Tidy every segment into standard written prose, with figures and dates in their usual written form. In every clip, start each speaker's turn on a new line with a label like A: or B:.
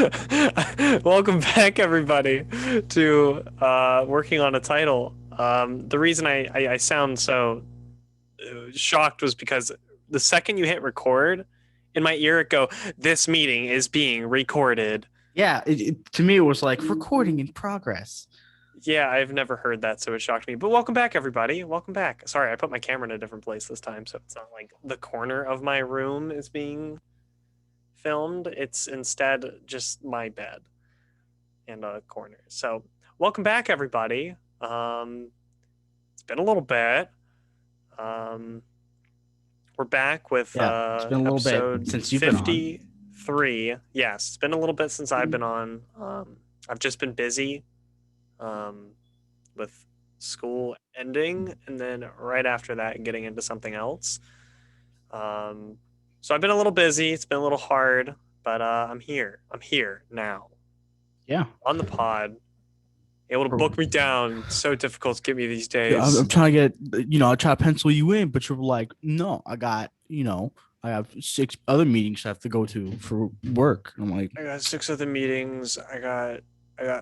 A: Welcome back, everybody, to working on a title. The reason I sound so shocked was because the second you hit record, in my ear it go, "This meeting is being recorded."
B: Yeah, to me it was like recording in progress.
A: Yeah, I've never heard that, so it shocked me. But welcome back, everybody. Welcome back. Sorry, I put my camera in a different place this time, so it's not like the corner of my room is being filmed. It's instead just my bed and a corner. So, welcome back, everybody. It's been a little bit. Um, we're back with
B: Yeah, it's been a little bit
A: episode
B: since you've been on.
A: 53. Yes, it's been a little bit since I've been on. I've just been busy um, with school ending and then right after that getting into something else. Um, so I've been a little busy. It's been a little hard, but I'm here. I'm here now
B: Yeah,
A: on the pod, able to book me down. So difficult to get me these
B: I'm
A: days.
B: trying to I try to pencil you in, but you're like, no, I have 6 other meetings I have to go to for work. I'm like,
A: I got six other meetings. I got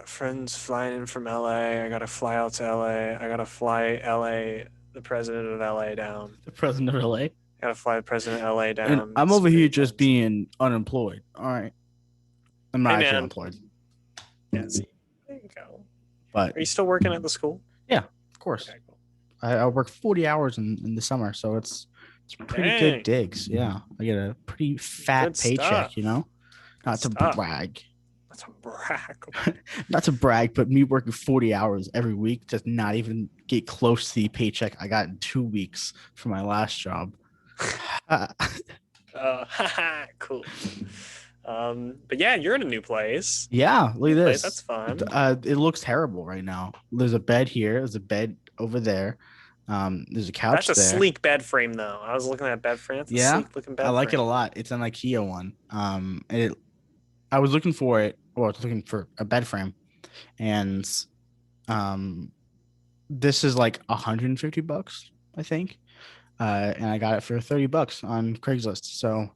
A: friends flying in from LA. I gotta fly out to LA. I gotta fly LA, the president of LA down.
B: the president of LA,
A: I gotta fly the president of LA
B: and
A: down.
B: I'm
A: It's
B: over here
A: pretty
B: just
A: intense.
B: being unemployed. All right, I'm
A: Hey
B: not actually
A: man,
B: unemployed,
A: yeah, see, there you go.
B: but
A: Are you still working at the school?
B: yeah, of course.
A: Okay, cool.
B: I work 40 hours in the summer, so it's pretty good
A: Dang,
B: digs. Yeah, I get a pretty
A: good
B: fat paycheck,
A: stuff. Good
B: not to
A: stuff.
B: brag.
A: That's a brag.
B: Not to brag, but me working 40 hours every week does not even get close to the paycheck I got in 2 weeks for my last job.
A: Cool. But yeah, you're in a new place.
B: Yeah, look
A: New
B: at
A: place. That's
B: this.
A: fun.
B: It looks terrible right now. There's a bed here. There's a bed over there. There's a
A: That's
B: couch
A: a
B: there.
A: sleek bed frame, though. I was looking at that bed frame. That's a
B: Yeah,
A: sleek looking
B: I
A: bed
B: like it a
A: frame.
B: lot. It's an IKEA one. I was looking for it. Well, I was looking for a bed frame, and um, this is like 150 bucks, I think. And I got it for 30 bucks on Craigslist. So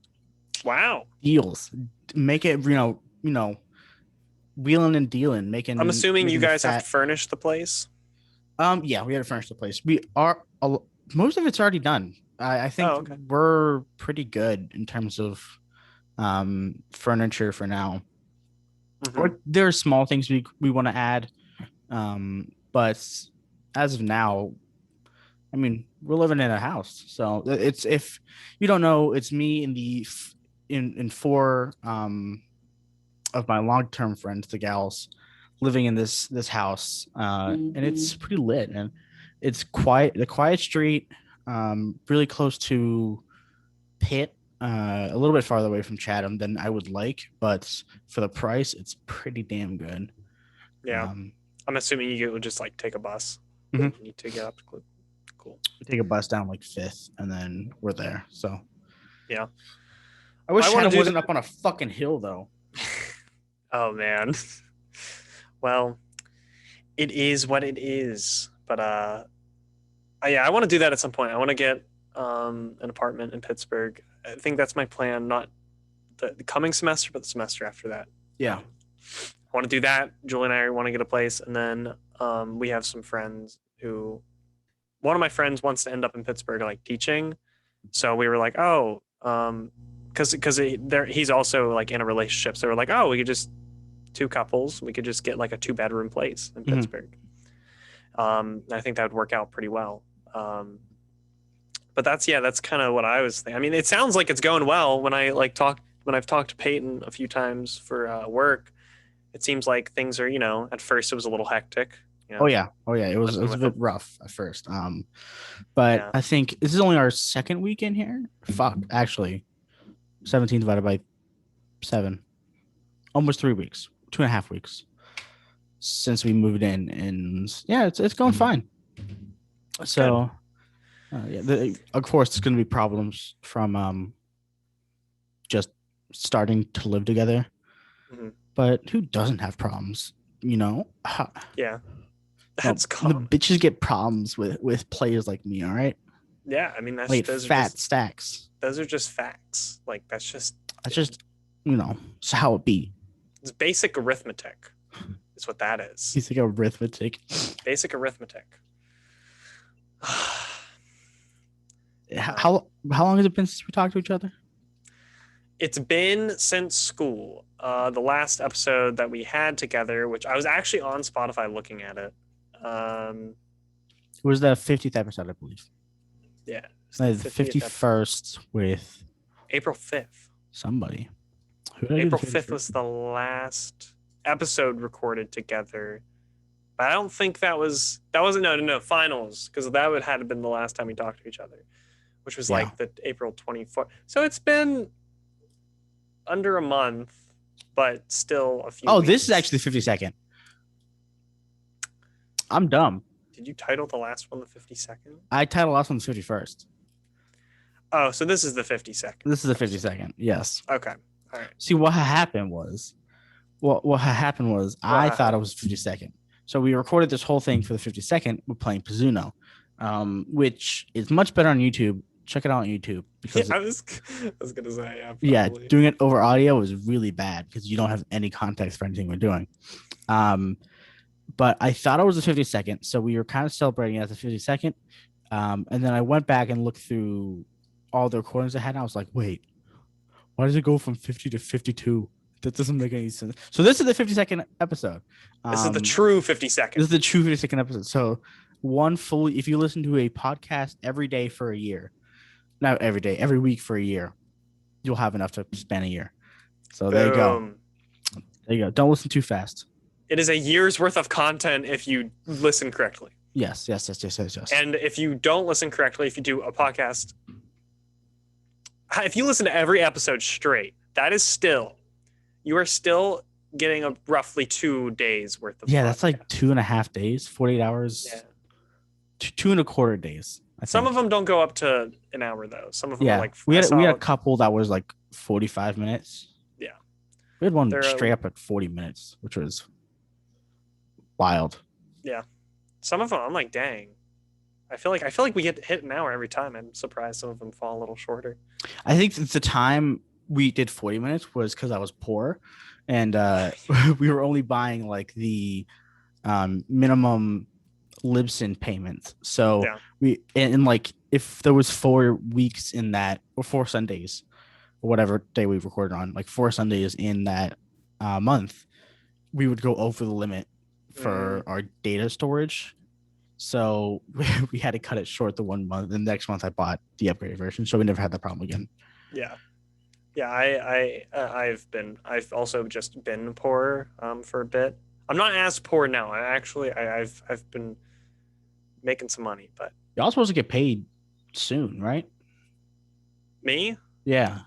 A: Wow.
B: deals, make it, wheeling and dealing,
A: I'm assuming you
B: making the
A: guys have to
B: fat.
A: furnish the place.
B: Yeah, we had to furnish the place. We are most of it's already done. I
A: Oh,
B: think
A: okay.
B: we're pretty good in terms of furniture for now.
A: Mm-hmm.
B: Or there are small things we want to add, but as of now, I mean, we're living in a house, so it's if you don't know, it's me and the in four of my long term friends, the gals, living in this house, and it's pretty lit and it's quiet. The quiet street, really close to Pitt, a little bit farther away from Chatham than I would like, but for the price, it's pretty damn good.
A: Yeah.
B: Um,
A: I'm assuming you would just like take a bus.
B: mhm.
A: You need to get up to cool.
B: We take a bus down like Fifth, and then we're there. So
A: Yeah.
B: I wish
A: I want to
B: Chatham
A: do
B: wasn't
A: that.
B: up on a fucking hill, though.
A: Oh man. Well, it is what it is. But yeah, I want to do that at some point. I want to get an apartment in Pittsburgh. I think that's my plan, not the coming semester, but the semester after that.
B: Yeah.
A: I want to do that. Julie and I want to get a place, and then we have some friends who. One of my friends wants to end up in Pittsburgh, like teaching. So we were like, oh, because he's also like in a relationship. So we're like, oh, we could just two couples. We could just get like a two-bedroom place in
B: Mhm.
A: Pittsburgh. I think that would work out pretty well. But that's kind of what I was thinking. I mean, it sounds like it's going well when I've talked to Peyton a few times for work. It seems like things are, at first it was a little hectic,
B: Oh yeah, oh yeah. It
A: living
B: was a
A: with
B: bit
A: him.
B: rough at first. But
A: Yeah.
B: I think this is only our second weekend here. Fuck, actually, 17 divided by 7, almost 3 weeks, 2.5 weeks since we moved in, and yeah, it's going fine.
A: That's good.
B: So yeah, of course, it's going to be problems from just starting to live together.
A: Hmm.
B: But who doesn't have problems? You know,
A: Yeah,
B: no,
A: that's
B: the
A: common.
B: bitches get problems with players like me. All right,
A: Yeah, I mean
B: wait,
A: those are
B: fat
A: just
B: stacks.
A: facts. Like that's just
B: That's just, it's how it be.
A: It's basic arithmetic. Is what that is.
B: He's like arithmetic.
A: Basic arithmetic.
B: How long has it been since we talked to each other?
A: It's been since school. The last episode that we had together, which I was actually on Spotify looking at it.
B: It was the 50th episode, I believe.
A: Yeah.
B: The 51st with
A: April 5th.
B: Somebody.
A: April 5th was the last episode recorded together. But I don't think that wasn't no finals, because that would have been the last time we talked to each other, which was like the April 24th. So it's been under a month, but still a few weeks.
B: This is actually the 52nd. I'm dumb.
A: Did you title the last one the 52nd?
B: I titled the last one the 51st.
A: Oh, so this is the 52nd.
B: This is the 52nd. Yes.
A: Okay. All right.
B: See, what happened was, I thought it was 52nd. So we recorded this whole thing for the 52nd. We're playing Pizzuno, which is much better on YouTube. Check it out on YouTube. Because
A: I was gonna say, yeah,
B: doing it over audio is really bad because you don't have any context for anything we're doing. But I thought it was the 52nd, so we were kind of celebrating it as the 52nd. And then I went back and looked through all the recordings I had, and I was like, wait, why does it go from 50 to 52? That doesn't make any sense. So this is the 52nd episode.
A: This is the true 52nd.
B: This is the true 52nd episode. So if you listen to a podcast every day for a year, not every day, every week for a year, you'll have enough to span a year. So there you go. There you go. Don't listen too fast.
A: It is a year's worth of content if you listen correctly.
B: Yes.
A: And if you don't listen correctly, if you do a podcast, if you listen to every episode straight, you are still getting a roughly 2 days worth of
B: podcast. That's like 2.5 days, 48 hours. Yeah. 2.25 days.
A: Some of them don't go up to an hour though. Some of them are like
B: we had a couple that was like 45 minutes.
A: Yeah.
B: We had one straight up at 40 minutes, which was wild.
A: Yeah. Some of them I'm like, dang. I feel like we get hit an hour every time. I'm surprised some of them fall a little shorter.
B: I think the time we did 40 minutes was because I was poor, and we were only buying like the minimum Libsyn payments. So and like if there was 4 weeks in that, or 4 Sundays, or whatever day we recorded on, like 4 Sundays in that month, we would go over the limit for our data storage. So we had to cut it short the 1 month. The next month I bought the upgraded version, so we never had that problem again.
A: Yeah. I've also just been poor for a bit. I'm not as poor now. I've been making some money, but
B: y'all supposed to get paid soon, right?
A: Me?
B: Yeah.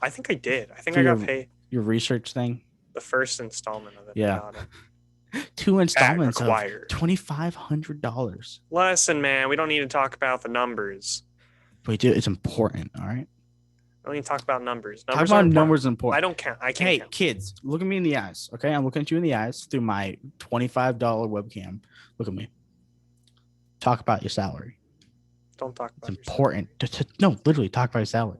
A: I think I did. I think I got paid.
B: Your research thing?
A: The first installment of it.
B: Yeah. 2 installments of $2,500.
A: Listen, man, we don't need to talk about the numbers.
B: We do. It's important, all right?
A: I don't need to talk about numbers.
B: Talk about numbers important.
A: I don't count. I can't count.
B: Kids, look at me in the eyes, okay? I'm looking at you in the eyes through my $25 webcam. Look at me. Talk about your salary.
A: Don't talk about it.
B: It's important. No, literally, talk about your salary.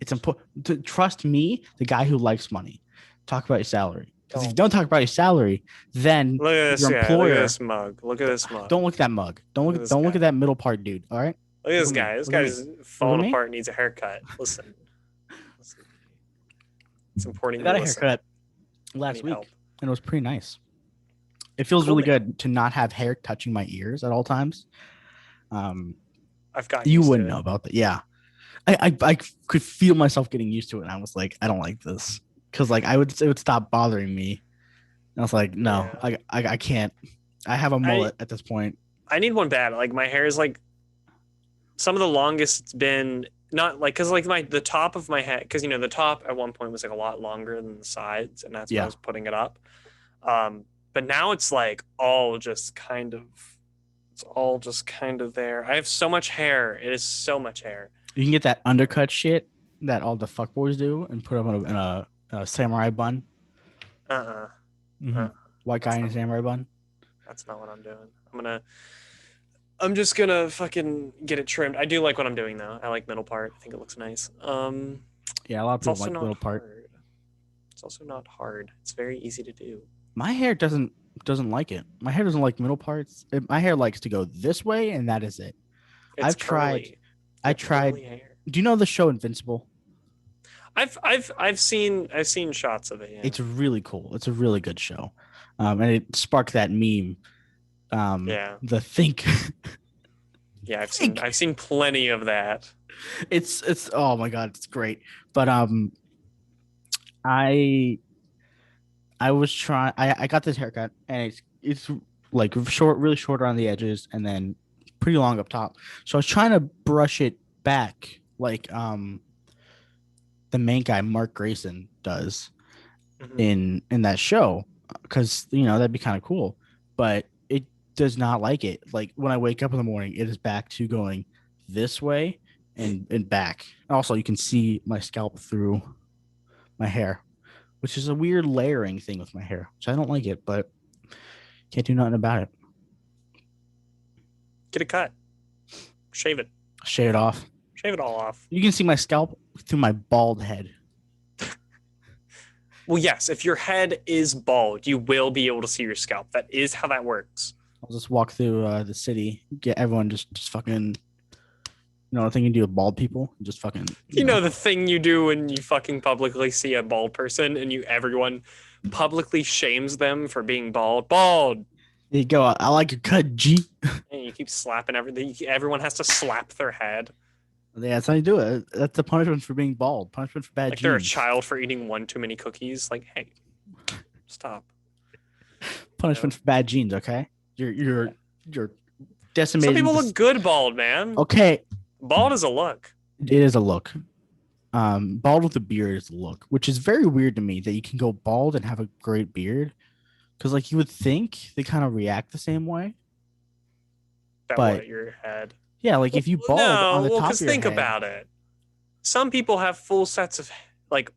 B: It's important to trust me, the guy who likes money. Talk about your salary. Because if you don't talk about your salary, then
A: look at this,
B: your employer.
A: Look at this mug. Look at this mug.
B: Don't look at that mug. Don't look at that middle part, dude. All right.
A: Look at this guy. This guy's falling apart. Needs a haircut. Listen. It's important.
B: I got a haircut last week, and it was pretty nice. It feels really good to not have hair touching my ears at all times.
A: I've got.
B: You wouldn't know about that. Yeah, I could feel myself getting used to it. And I was like, I don't like this. Because like it would stop bothering me. And I was like, no, I can't. I have a mullet at this point.
A: I need one bad. Like my hair is like some of the longest it's been. Not like because like the top of my head, because the top at one point was like a lot longer than the sides, and that's when I was putting it up. But now it's like all just kind of there. I have so much hair. It is so much hair.
B: You can get that undercut shit that all the fuckboys do and put them in a samurai bun. White guy in a samurai bun.
A: That's not what I'm doing. I'm just gonna fucking get it trimmed. I do like what I'm doing though. I like middle part. I think it looks nice.
B: Yeah, a lot of people like middle part.
A: It's also not hard. It's very easy to do.
B: My hair doesn't like it. My hair doesn't like middle parts. My hair likes to go this way, and that is it.
A: It's
B: I've tried.
A: curly. You
B: I
A: have
B: tried.
A: curly hair.
B: Do you know the show Invincible?
A: I've seen shots of it. Yeah.
B: It's really cool. It's a really good show, and it sparked that meme.
A: Yeah.
B: The think,
A: Yeah. I've seen
B: think.
A: I've seen plenty of that.
B: It's oh my god, it's great. But I I was trying. I got this haircut, and it's like short, really short around the edges, and then pretty long up top. So I was trying to brush it back, like the main guy Mark Grayson does
A: Mhm.
B: in that show, because that'd be kind of cool. But it does not like it. Like when I wake up in the morning, it is back to going this way and back. Also, you can see my scalp through my hair, which is a weird layering thing with my hair, which I don't like it, but can't do nothing about it.
A: Get a cut. Shave it.
B: Shave it off.
A: Shave it all off.
B: You can see my scalp through my bald head.
A: Well, yes, if your head is bald, you will be able to see your scalp. That is how that works.
B: I'll just walk through the city, get everyone just fucking, the thing you do with bald people, just fucking.
A: You know the thing you do when you fucking publicly see a bald person and everyone publicly shames them for being bald. Bald.
B: There you go. I like your cut, G.
A: And you keep slapping everything. Everyone has to slap their head.
B: Yeah, that's how you do it. That's the punishment for being bald. Punishment for bad
A: Like
B: genes.
A: they're a child for eating one too many cookies. Like, hey, stop.
B: Punishment for bad genes. Okay, you're decimated.
A: Some people look good bald, man.
B: Okay,
A: bald is a look.
B: It is a look. Bald with a beard is a look, which is very weird to me that you can go bald and have a great beard, because like you would think they kind of react the same way.
A: That
B: but
A: what your head.
B: Yeah, like if you bald on the top of your
A: think
B: head,
A: about it. Some people have full sets of like,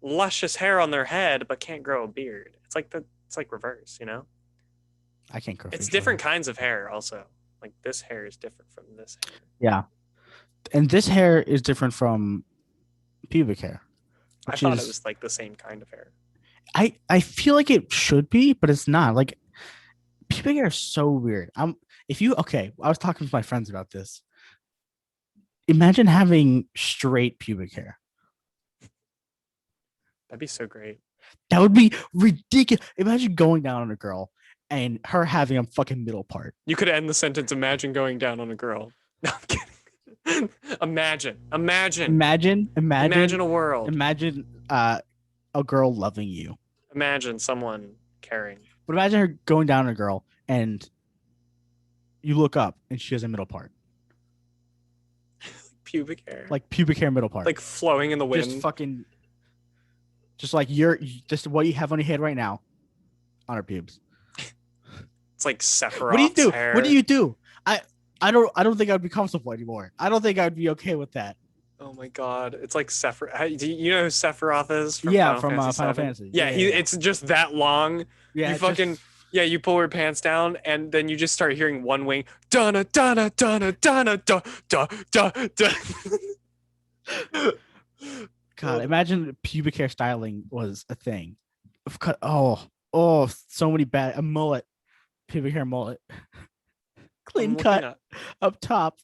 A: luscious hair on their head, but can't grow a beard. It's like reverse,
B: I can't grow.
A: It's different kinds of hair, also. Like this hair is different from this hair.
B: Yeah, and this hair is different from pubic hair.
A: I thought it was like the same kind of hair.
B: I feel like it should be, but it's not. Like pubic hair is so weird. I was talking to my friends about this. Imagine having straight pubic hair.
A: That'd be so great.
B: That would be ridiculous. Imagine going down on a girl and her having a fucking middle part.
A: You could end the sentence, imagine going down on a girl. No, I'm kidding. Imagine a world.
B: Imagine a girl loving you.
A: Imagine someone caring.
B: But imagine her going down on a girl and you look up and she has a middle part.
A: Pubic hair.
B: Like pubic hair middle part.
A: Like flowing in the wind.
B: Just like just what you have on your head right now on her pubes.
A: It's like Sephiroth's
B: What do you do?
A: hair.
B: What do you do? I don't think I'd be comfortable anymore. I don't think I'd be okay with that.
A: Oh my god, it's like Sephiroth. Do you know who Sephiroth is?
B: From Final Fantasy.
A: Yeah, it's just that long.
B: Yeah,
A: you pull her pants down, and then you just start hearing one wing. Donna, Donna, Donna, Donna, da, da, da, da.
B: God, imagine pubic hair styling was a thing. Oh, so many bad. A mullet, pubic hair mullet, clean cut up top.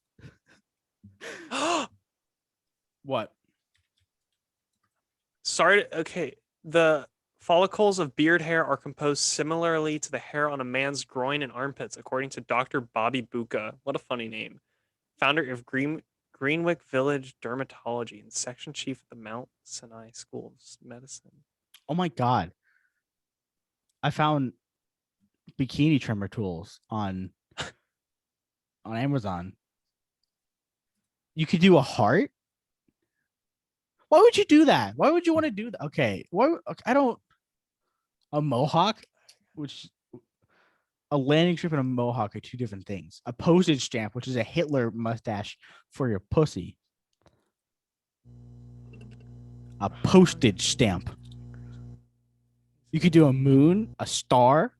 B: What?
A: Sorry. Okay. The follicles of beard hair are composed similarly to the hair on a man's groin and armpits, according to Dr. Bobby Buka. What a funny name. Founder of Greenwick Village Dermatology and section chief of the Mount Sinai School of Medicine.
B: Oh my God. I found bikini trimmer tools on Amazon. You could do a heart. Why would you do that? Why would you want to do that? Okay. A mohawk, which a landing strip and a mohawk are two different things. A postage stamp, which is a Hitler mustache for your pussy. A postage stamp. You could do a moon, a star.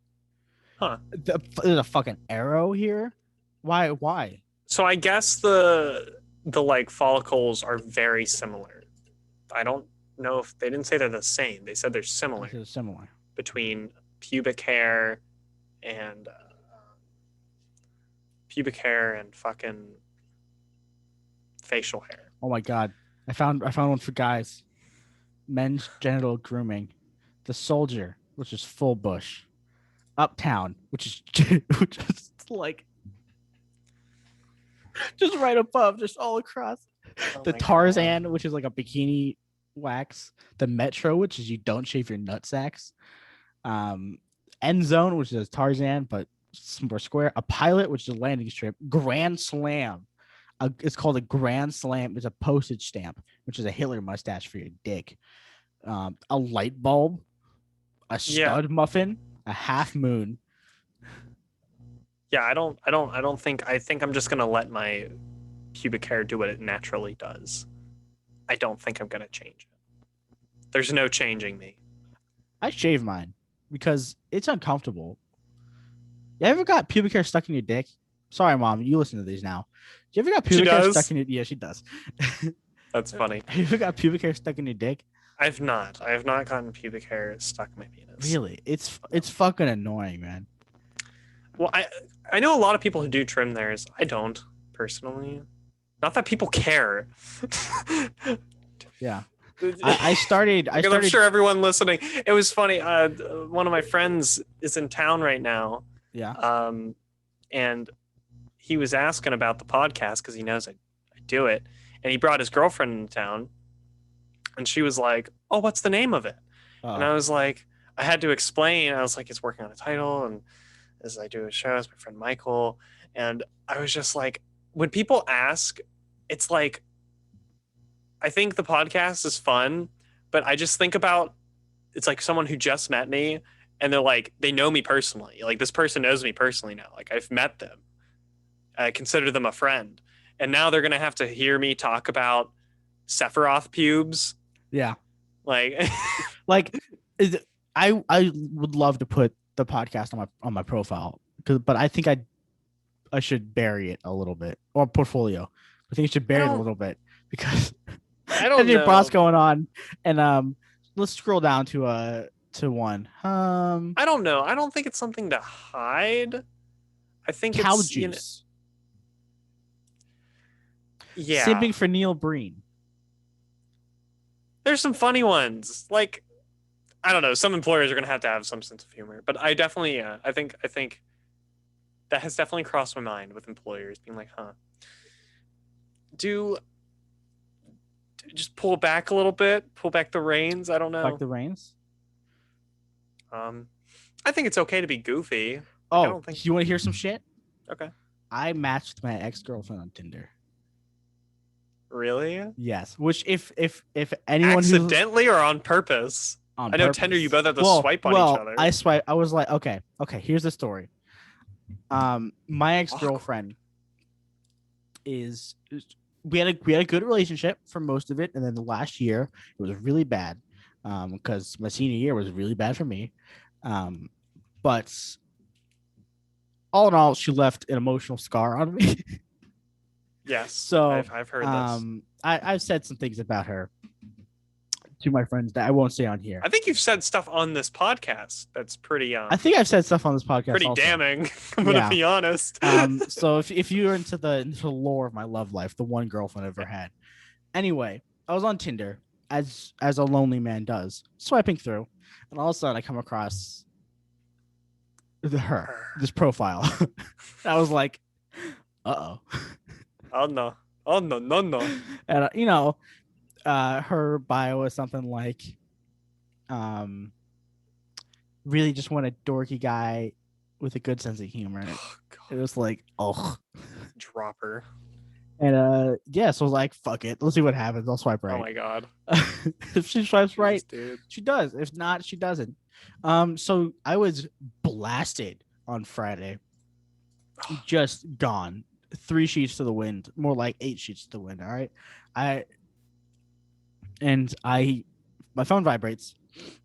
A: Huh.
B: There's a fucking arrow here. Why?
A: So I guess the like follicles are very similar. I don't know if they didn't say they're the same. They said they're similar
B: This is similar.
A: between pubic hair and fucking facial hair.
B: Oh my god, I found one for guys. Men's genital grooming. The Soldier, which is full bush. Uptown, which is which is like just right above, just all across.
A: Oh
B: The
A: my
B: Tarzan,
A: God.
B: which is like a bikini wax. The Metro, which is you don't shave your nut sacks. End Zone, which is Tarzan, but more square. A Pilot, which is a landing strip. Grand Slam. It's called a Grand Slam. It's a postage stamp, which is a Hitler mustache for your dick. A light bulb, a
A: Yeah,
B: stud muffin, a half moon.
A: yeah. I think I'm just gonna let my pubic hair do what it naturally does. I don't think I'm gonna change it. There's no changing me.
B: I shave mine because it's uncomfortable. You ever got pubic hair stuck in your dick? Sorry, mom. You listen to these now. You ever got
A: She
B: pubic hair stuck
A: does.
B: in your? Yeah, she does.
A: That's funny.
B: You ever got pubic hair stuck in your dick?
A: I've not. I have not gotten pubic hair stuck in my penis.
B: Really? It's fucking annoying, man.
A: Well, I know a lot of people who do trim theirs. I don't personally. Not that people care.
B: Yeah. I started.
A: Because I'm sure everyone listening. It was funny. One of my friends is in town right now.
B: Yeah.
A: And he was asking about the podcast because he knows I do it, and he brought his girlfriend into town, and she was like, "Oh, what's the name of it?" And I was like, I had to explain. I was like, "It's working on a title, and as I do a show, it's my friend Michael." And I was just like, when people ask, it's like, I think the podcast is fun, but I just think about it's like someone who just met me and they're like, they know me personally. Like this person knows me personally now. Like I've met them. I consider them a friend. And now they're going to have to hear me talk about Sephiroth pubes.
B: Yeah.
A: Like,
B: like I would love to put the podcast on my profile, but I think I should bury it a little bit, or portfolio. I think you should bury it a little bit because
A: I don't
B: there's
A: know.
B: boss going on, and let's scroll down to one.
A: I don't know. I don't think it's something to hide. I think
B: cow
A: it's
B: juice.
A: Yeah.
B: Simping for Neil Breen.
A: There's some funny ones. Like, I don't know. Some employers are gonna have to have some sense of humor, but I definitely, I think that has definitely crossed my mind with employers being like, huh, do just pull back a little bit, pull back the reins. I don't know.
B: Back the reins.
A: I think it's okay to be goofy. Like,
B: oh,
A: I don't think...
B: you want to hear some shit?
A: Okay.
B: I matched my ex-girlfriend on Tinder.
A: Really?
B: Yes. Which if anyone
A: accidentally or on purpose?
B: On
A: I know
B: purpose.
A: Tinder, you both have to swipe on each other.
B: I swipe. I was like, okay. Here's the story. My ex-girlfriend is we had a good relationship for most of it, and then the last year it was really bad. Because my senior year was really bad for me. But all in all, she left an emotional scar on me.
A: Yes.
B: So
A: I've heard this.
B: I've said some things about her to my friends that I won't say on here.
A: I think you've said stuff on this podcast that's pretty.
B: I think I've said stuff on this podcast.
A: Pretty
B: also.
A: damning. I'm gonna be honest.
B: So if you're into the lore of my love life, the one girlfriend I've ever had. Anyway, I was on Tinder as a lonely man does, swiping through, and all of a sudden I come across this profile. I was like, uh-oh.
A: Oh no.
B: And her bio is something like really just want a dorky guy with a good sense of humor. It was like, oh,
A: dropper.
B: And so I was like, fuck it, let's see what happens. I'll swipe right.
A: Oh my god.
B: If she swipes right,
A: dude.
B: She does. If not, she doesn't. So I was blasted on Friday. Just gone. 3 sheets to the wind. More like 8 sheets to the wind. All right. My phone vibrates.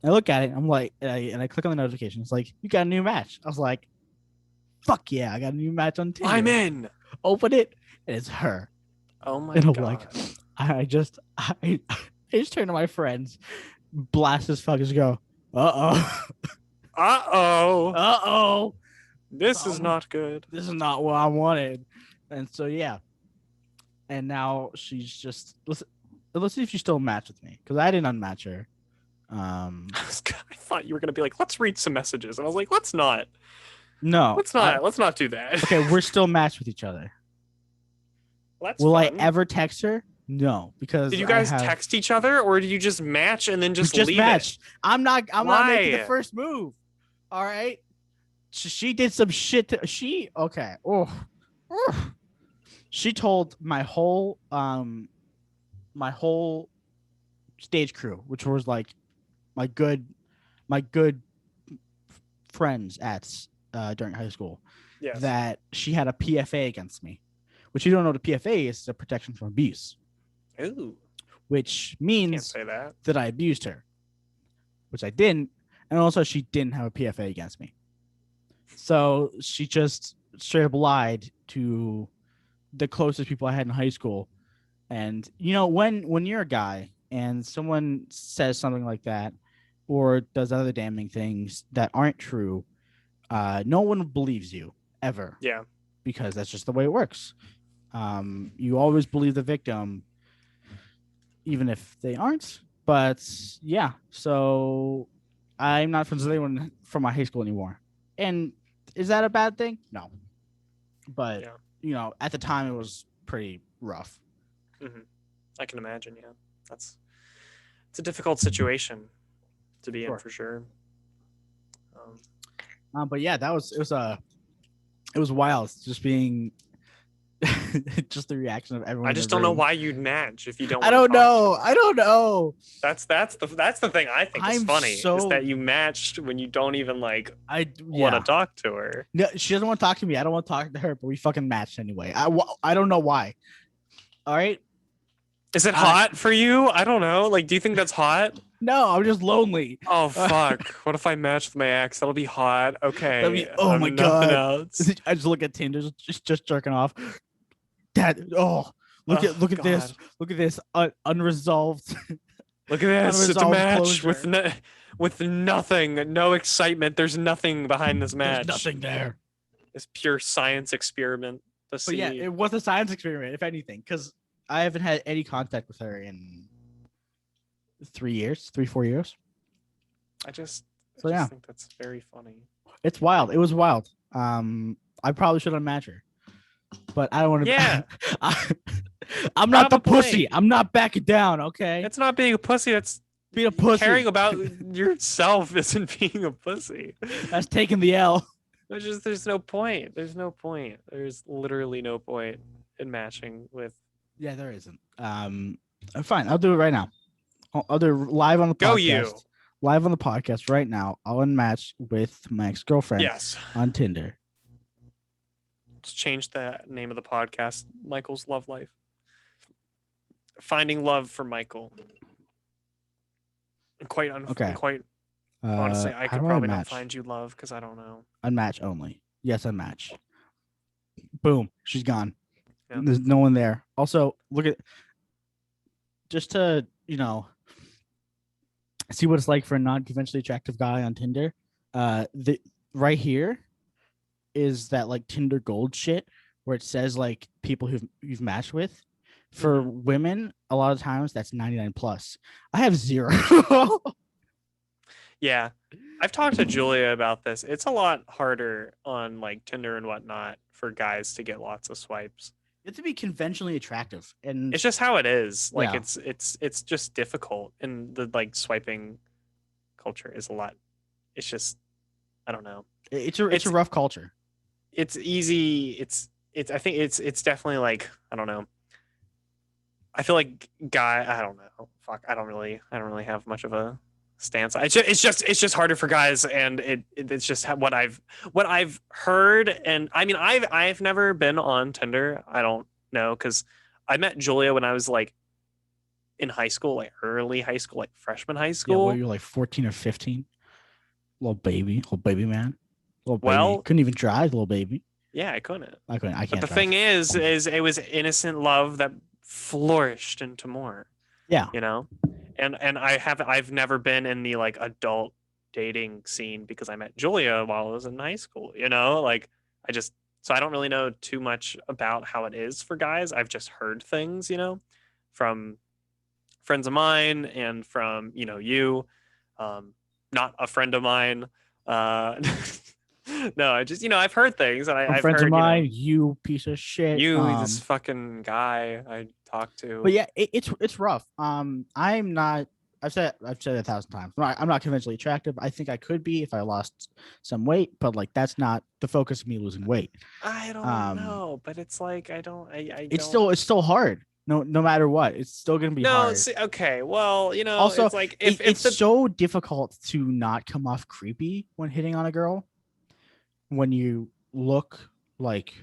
B: I look at it. I'm like, and I click on the notification. It's like, you got a new match. I was like, fuck yeah, I got a new match on Tinder.
A: I'm in.
B: Open it, and it's her.
A: Oh my
B: god.
A: God.
B: Like, I just turn to my friends, blast his fuckers, go, uh-oh.
A: Uh-oh.
B: Uh-oh.
A: This is not good.
B: This is not what I wanted. And so, yeah. And now she's just, let's see if she still matched with me, because I didn't unmatch her.
A: I thought you were going to be like, let's read some messages. And I was like, let's not.
B: No.
A: Let's not do that.
B: Okay, we're still matched with each other.
A: Well, that's
B: Will
A: fun.
B: I ever text her? No, because
A: did you guys text each other, or did you just match and then just leave
B: matched.
A: it?
B: I'm not making the first move. All right. She did some shit. Okay. Oh. She told my whole stage crew, which was like my good friends at during high school,
A: yes,
B: that she had a PFA against me. Which you don't know what a PFA is, a protection from abuse.
A: Ooh.
B: Which means
A: Can't say
B: that I abused her, which I didn't, and also she didn't have a PFA against me. So she just straight up lied to the closest people I had in high school. And you know, when you're a guy and someone says something like that or does other damning things that aren't true, no one believes you ever.
A: Yeah.
B: Because that's just the way it works. You always believe the victim, even if they aren't. But yeah, so I'm not friends with anyone from my high school anymore. And is that a bad thing? No. But,
A: yeah.
B: You know, at the time it was pretty rough.
A: Mm-hmm. I can imagine, yeah. It's a difficult situation to be in for sure.
B: But yeah, it was wild just being just the reaction of everyone.
A: I just don't know why you'd match if you don't.
B: I don't know.
A: That's the thing I think is funny is that you matched when you don't even want to talk to her.
B: No, she doesn't want to talk to me. I don't want to talk to her, but we fucking matched anyway. I don't know why. All right.
A: Is it hot for you? I don't know. Like, do you think that's hot?
B: No, I'm just lonely.
A: Oh fuck! What if I match with my ex? That'll be hot. Okay.
B: Oh my god!
A: Else.
B: I just look at Tinder, just jerking off. Dad, look at this! Look at this unresolved.
A: Look at this! It's a match with nothing, no excitement. There's nothing behind this match.
B: There's nothing there.
A: It's pure science experiment.
B: But yeah, it was a science experiment, if anything, because I haven't had any contact with her in 4 years.
A: I just think that's very funny.
B: It's wild. It was wild. I probably should unmatch her, but I don't want to.
A: Yeah.
B: I'm not the pussy. I'm not backing down. Okay.
A: It's not being a pussy. That's
B: being a pussy.
A: Caring about yourself isn't being a pussy.
B: That's taking the L.
A: There's no point. There's no point. There's literally no point in matching with.
B: Yeah, there isn't. Fine. I'll do it right now. I'll do it live on the podcast.
A: Go you.
B: Live on the podcast right now. I'll unmatch with my ex-girlfriend.
A: Yes.
B: On Tinder.
A: Let's change the name of the podcast. Michael's Love Life. Finding love for Michael. Quite honestly, I could probably not find you love because I don't know.
B: Unmatch only. Yes, unmatch. Boom. She's gone.
A: Yeah.
B: There's no one there. Also, look at just to, see what it's like for a non-conventionally attractive guy on Tinder. The right here is that like Tinder Gold shit where it says like people you've matched with. For women, a lot of times that's 99 plus. I have 0.
A: Yeah. I've talked to Julia about this. It's a lot harder on like Tinder and whatnot for guys to get lots of swipes.
B: You have to be conventionally attractive, and
A: it's just how it is. Like it's just difficult, and the like swiping culture is a lot. It's just I don't know.
B: It's a rough culture.
A: It's easy. I think it's definitely like I don't know. I feel like I don't know. Fuck, I don't really have much of a stance. It's just harder for guys, and it's just what I've heard. And I mean, I've never been on Tinder. I don't know because I met Julia when I was like in high school, like early high school, like freshman high school.
B: Yeah, well, you're like 14 or 15. Little baby man. Little baby. Well, couldn't even drive, little baby.
A: Yeah, I couldn't.
B: I can't.
A: But the thing is it was innocent love that flourished into more.
B: Yeah.
A: and I've never been in the like adult dating scene because I met Julia while I was in high school, you know? Like I just so I don't really know too much about how it is for guys. I've just heard things, you know, from friends of mine and from, you know, you not a friend of mine. Uh no, I just, you know, I've heard things and
B: From
A: I've
B: friends of
A: heard, you
B: mine,
A: know,
B: you piece of shit.
A: you this fucking guy I talked
B: But
A: to.
B: yeah, it's rough. I'm not. I've said it 1,000 times. I'm not conventionally attractive. I think I could be if I lost some weight, but like that's not the focus of me losing weight.
A: I don't
B: Um,
A: know, but it's like I
B: it's
A: don't.
B: still hard. No matter what, it's still gonna be
A: No,
B: hard.
A: see, okay. Well, you know,
B: Also,
A: it's like if
B: it's
A: the
B: so difficult to not come off creepy when hitting on a girl when you look like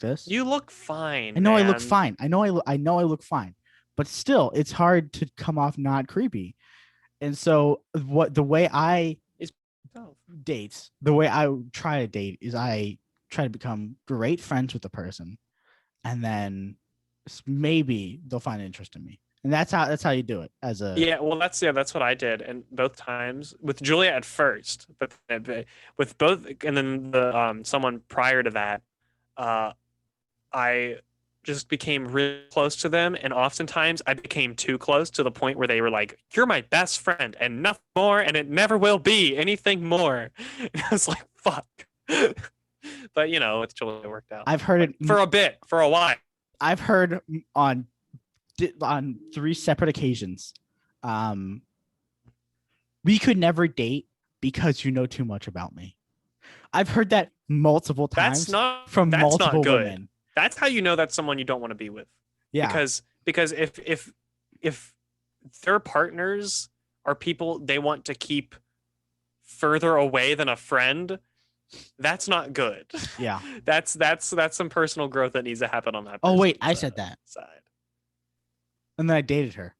B: this.
A: you look
B: I
A: fine,
B: know I look
A: man.
B: fine. I know I look fine, but still, it's hard to come off not creepy. And so, what the way I
A: It's oh,
B: date, the way I try to date is I try to become great friends with the person, and then maybe they'll find interest in me. And that's how you do it as a
A: yeah, well that's what I did and both times with Julia at first, but with both and then the someone prior to that, uh I just became really close to them. And oftentimes I became too close to the point where they were like, "You're my best friend and nothing more, and it never will be anything more." And I was like, fuck. But, you know, it's totally worked out.
B: I've heard
A: But
B: it.
A: for a bit, for a while.
B: I've heard on 3 separate occasions. Um, we could never date because you know too much about me. I've heard that multiple
A: That's
B: times
A: not
B: from
A: that's not
B: multiple
A: good.
B: women.
A: That's how you know that's someone you don't want to be with.
B: Yeah.
A: Because if their partners are people they want to keep further away than a friend, that's not good.
B: Yeah.
A: That's some personal growth that needs to happen on that
B: Oh
A: person's
B: wait, I said that,
A: side.
B: and then I dated her.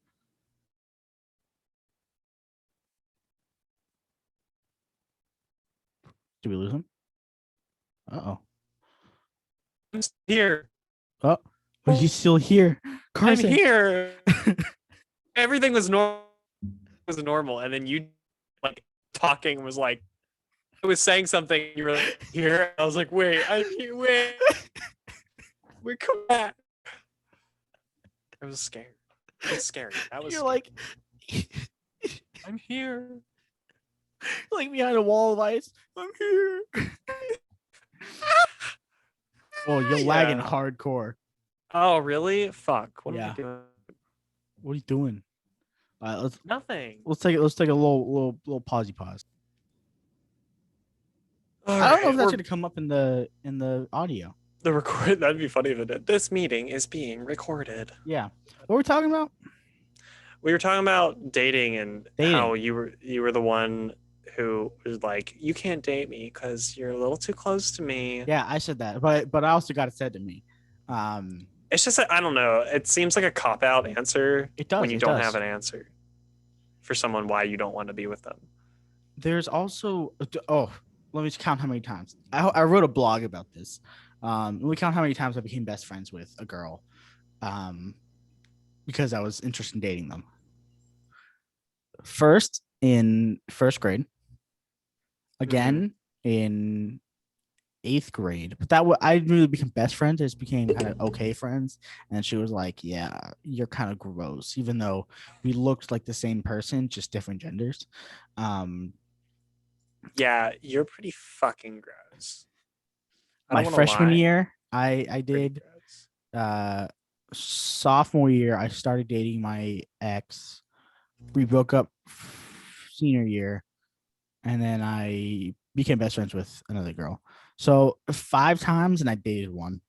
B: Did we lose him? Uh
A: I'm here.
B: oh. Oh, he's still here,
A: I'm
B: Carson.
A: here. Everything was normal, and then you like talking was like I was saying something. You were like here. I was like, wait, I'm here. Wait, come back. I was scared. It was scary. That was.
B: You're
A: Scary.
B: like,
A: I'm here.
B: like behind a wall of ice. I'm here. Oh, you're lagging
A: Yeah.
B: hardcore.
A: Oh, really? Fuck. What am
B: Yeah.
A: I doing?
B: What are you doing? Let's
A: Nothing.
B: take it. Let's take a little pause.
A: All
B: I don't know if
A: right.
B: that's
A: We're
B: gonna come up in the audio.
A: the record. That'd be funny if it did. This meeting is being recorded.
B: Yeah. What we're talking about?
A: We were talking about dating and how
B: Dating.
A: you were the one who was like, you can't date me because you're a little too close to me.
B: Yeah, I said that, but I also got it said to me.
A: It's just I don't know. It seems like a cop out answer
B: It
A: when
B: does.
A: you
B: It
A: don't
B: does.
A: have an answer for someone why you don't want to be with them.
B: There's also let me count how many times I wrote a blog about this. Let me count how many times I became best friends with a girl, because I was interested in dating them. First in first grade, again in 8th grade, but I didn't really become best friends. I just became kind of okay friends. And she was like, "Yeah, you're kind of gross," even though we looked like the same person, just different genders. Um,
A: Yeah, you're pretty fucking gross. I
B: my
A: don't want to
B: freshman
A: lie.
B: year, I
A: Pretty
B: did.
A: gross.
B: Sophomore year, I started dating my ex. We broke up senior year, and then I became best friends with another girl. So 5 times, and I dated one.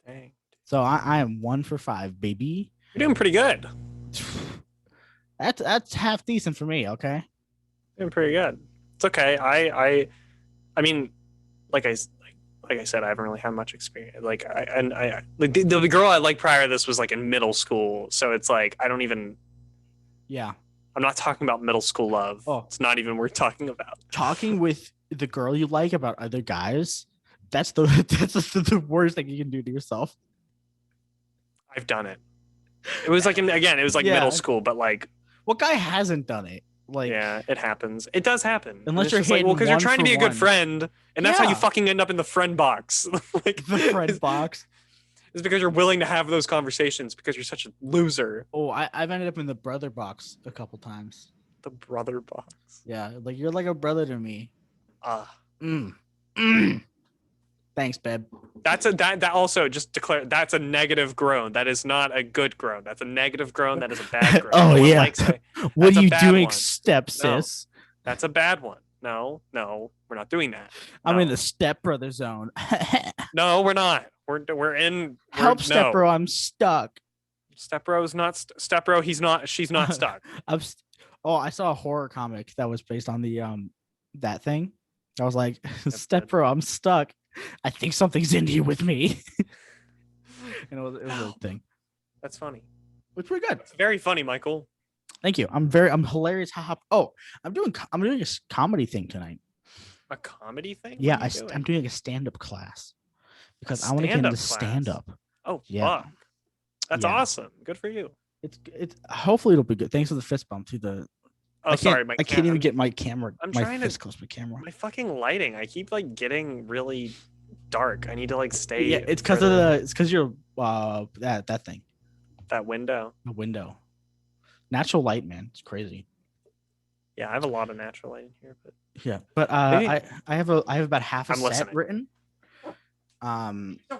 A: Dang.
B: So I am 1 for 5, baby.
A: You're doing pretty good.
B: That's half decent for me. Okay.
A: Doing pretty good. It's okay. I mean, like I said, I haven't really had much experience. Like I like the girl I liked prior to this was like in middle school, so it's like I don't even.
B: Yeah.
A: I'm not talking about middle school love.
B: Oh.
A: It's not even worth talking about.
B: Talking with the girl you like about other guys, that's the worst thing you can do to yourself.
A: I've done it. It was like again, it was like middle
B: Yeah.
A: school, but like
B: What guy hasn't done it? Like,
A: yeah, it happens. It does happen, and
B: unless
A: it's
B: you're
A: just like, well,
B: hitting
A: because you're
B: one
A: trying to
B: for
A: be a good
B: one.
A: friend, and that's how you
B: Yeah.
A: fucking end up in the friend box. Like,
B: The friend box.
A: it's because you're willing to have those conversations because you're such a loser.
B: Oh, I've ended up in the brother box a couple times.
A: The brother box.
B: Yeah, like you're like a brother to me.
A: Ah.
B: Mm. Mm. Thanks, babe.
A: That's a that also just declare that's a negative groan. That is not a good groan. That's a negative groan. That is a bad groan.
B: Oh
A: No one
B: yeah.
A: likes it.
B: What
A: That's
B: are
A: a
B: you
A: bad
B: doing,
A: one.
B: step
A: No,
B: sis?
A: that's a bad one. No, we're not doing that.
B: I'm in
A: No,
B: the step brother zone.
A: no, we're not. We're
B: Help, step
A: no.
B: bro. I'm stuck.
A: Stepbro is not Stepbro. He's not. She's not stuck.
B: I'm oh, I saw a horror comic that was based on the that thing. I was like,
A: That's
B: step
A: good.
B: bro, I'm stuck. I think something's in you with me. And it was a thing.
A: That's funny.
B: It was pretty good.
A: It's very funny, Michael.
B: Thank you. I'm hilarious. Oh, I'm doing a comedy thing tonight.
A: A comedy thing?
B: Yeah,
A: What are you doing?
B: I'm doing a stand-up class because I want to get
A: Stand-up
B: into
A: class.
B: stand-up.
A: Oh
B: Yeah.
A: fuck. That's
B: Yeah.
A: awesome. Good for you.
B: It's hopefully it'll be good. Thanks for the fist bump to the.
A: Oh, sorry,
B: I can't even get my camera.
A: I'm
B: my
A: trying
B: fist
A: to
B: close to my camera.
A: my fucking lighting. I keep like getting really dark. I need to like stay.
B: Yeah, it's because of the. It's because you're that thing.
A: that window.
B: The window. Natural light, man. It's crazy.
A: Yeah, I have a lot of natural light in here, but
B: Yeah, but
A: Maybe-
B: I have about half a
A: I'm
B: set
A: listening.
B: written.